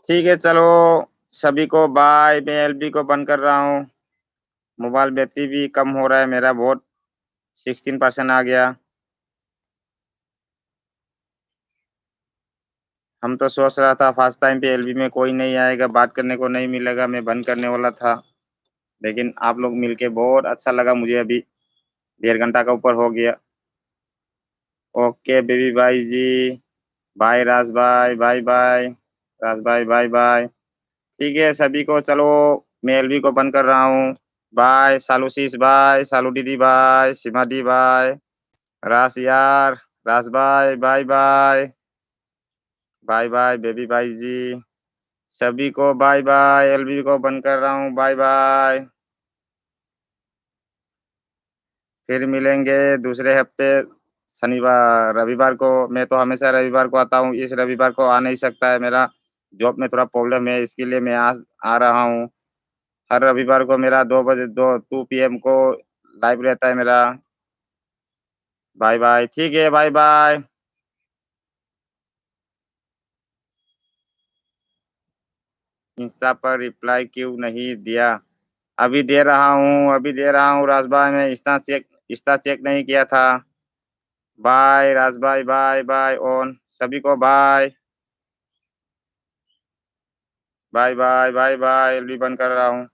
ठीक है चलो, सभी को बाय। मैं एलबी को बंद कर रहा हूँ। मोबाइल बैटरी भी कम हो रहा है मेरा बहुत, 16% आ गया। हम तो सोच रहा था फर्स्ट टाइम पे एलबी में कोई नहीं आएगा, बात करने को नहीं मिलेगा, मैं बंद करने वाला था, लेकिन आप लोग मिलके बहुत अच्छा लगा मुझे। अभी 1.5 घंटा का ऊपर हो गया। ओके बेबी भाई जी, बाय राज भाई, बाय बाय। राज भाई बाय बाय। ठीक है सभी को, चलो मैं एलबी को बंद कर रहा हूँ। बाय सालू शीश, बाय सालू दीदी, बाय सीमा दी, बाय रास यार, Ras bye, bye bye. Bye bye baby भाई जी। सभी को बाय बाय, एलबी को बंद कर रहा हूँ, बाय बाय। फिर मिलेंगे दूसरे हफ्ते शनिवार रविवार को। मैं तो हमेशा रविवार को आता हूँ, इस रविवार को आ नहीं सकता है, मेरा जॉब में थोड़ा प्रॉब्लम है, इसके लिए मैं आ रहा हूँ। हर रविवार को मेरा 2 बजे 2 PM को लाइव रहता है मेरा। बाय बाय, ठीक है, बाय बाय। इंस्टा पर रिप्लाई क्यों नहीं दिया? अभी दे रहा हूँ, अभी दे रहा हूँ राजभाई, मैं इंस्टा चेक नहीं किया था। बाय राजभाई, बाय बाय ऑन सभी को, bye bye bye bye bye. LB बंद कर रहा हूँ।